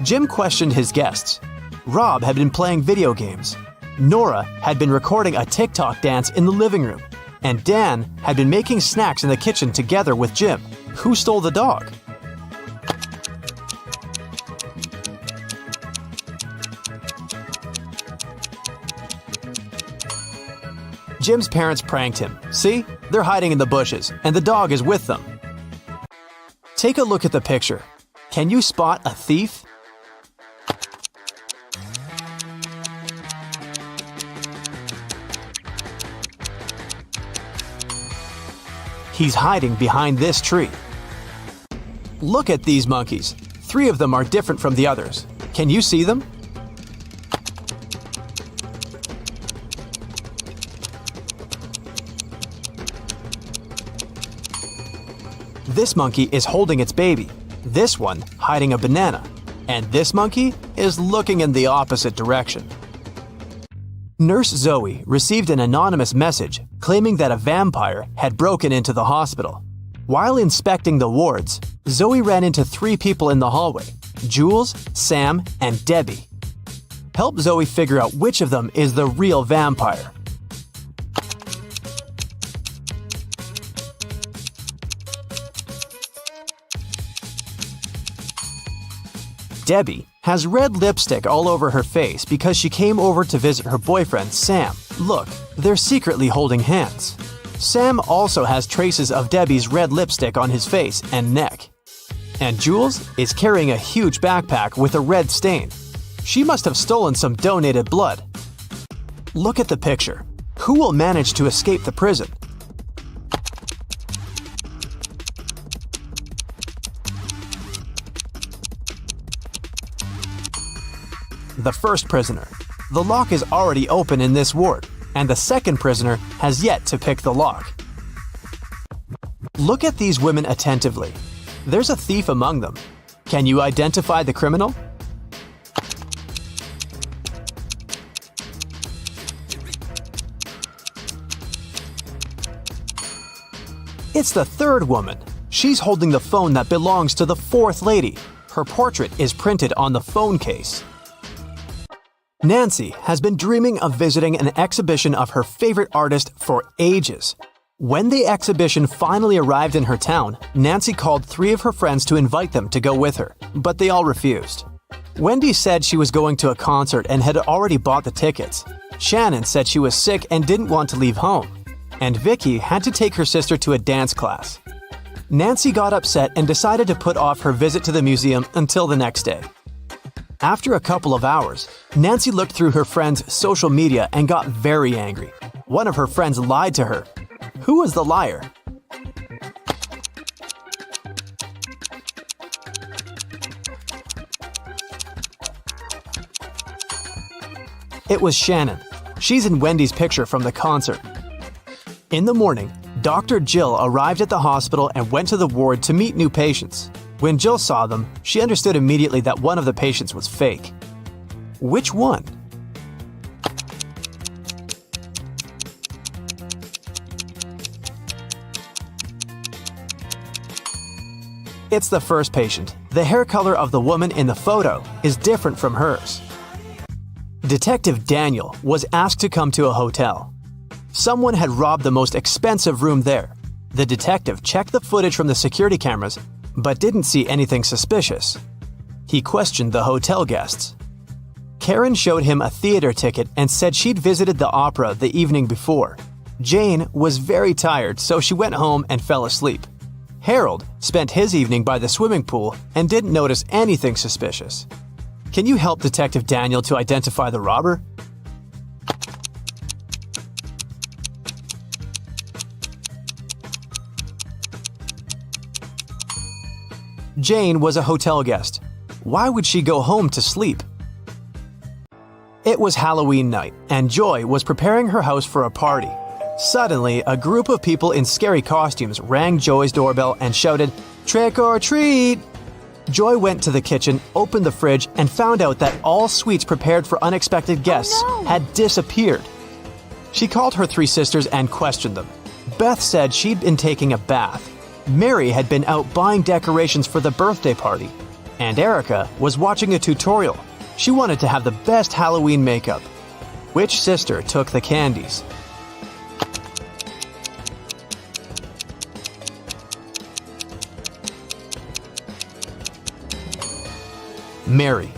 Jim questioned his guests. Rob had been playing video games. Nora had been recording a TikTok dance in the living room. And Dan had been making snacks in the kitchen together with Jim. Who stole the dog? Jim's parents pranked him. See? They're hiding in the bushes, and the dog is with them. Take a look at the picture. Can you spot a thief? He's hiding behind this tree. Look at these monkeys. 3 of them are different from the others. Can you see them? This monkey is holding its baby. This one hiding a banana. And this monkey is looking in the opposite direction. Nurse Zoe received an anonymous message claiming that a vampire had broken into the hospital. While inspecting the wards, Zoe ran into 3 people in the hallway: Jules, Sam, and Debbie. Help Zoe figure out which of them is the real vampire. Debbie has red lipstick all over her face because she came over to visit her boyfriend, Sam. Look, they're secretly holding hands. Sam also has traces of Debbie's red lipstick on his face and neck. And Jules is carrying a huge backpack with a red stain. She must have stolen some donated blood. Look at the picture. Who will manage to escape the prison? The first prisoner. The lock is already open in this ward, and the second prisoner has yet to pick the lock. Look at these women attentively. There's a thief among them. Can you identify the criminal? It's the third woman. She's holding the phone that belongs to the fourth lady. Her portrait is printed on the phone case. Nancy has been dreaming of visiting an exhibition of her favorite artist for ages. When the exhibition finally arrived in her town, Nancy called 3 of her friends to invite them to go with her, but they all refused. Wendy said she was going to a concert and had already bought the tickets. Shannon said she was sick and didn't want to leave home. And Vicky had to take her sister to a dance class. Nancy got upset and decided to put off her visit to the museum until the next day. After a couple of hours, Nancy looked through her friend's social media and got very angry. One of her friends lied to her. Who was the liar? It was Shannon. She's in Wendy's picture from the concert. In the morning, Dr. Jill arrived at the hospital and went to the ward to meet new patients. When Jill saw them, she understood immediately that one of the patients was fake. Which one? It's the first patient. The hair color of the woman in the photo is different from hers. Detective Daniel was asked to come to a hotel. Someone had robbed the most expensive room there. The detective checked the footage from the security cameras, but didn't see anything suspicious. He questioned the hotel guests. Karen showed him a theater ticket and said she'd visited the opera the evening before. Jane was very tired, so she went home and fell asleep. Harold spent his evening by the swimming pool and didn't notice anything suspicious. Can you help Detective Daniel to identify the robber? Jane was a hotel guest. Why would she go home to sleep? It was Halloween night, and Joy was preparing her house for a party. Suddenly, a group of people in scary costumes rang Joy's doorbell and shouted, "Trick or treat!" Joy went to the kitchen, opened the fridge, and found out that all sweets prepared for unexpected guests had disappeared. She called her 3 sisters and questioned them. Beth said she'd been taking a bath. Mary had been out buying decorations for the birthday party. And Erica was watching a tutorial. She wanted to have the best Halloween makeup. Which sister took the candies? Mary.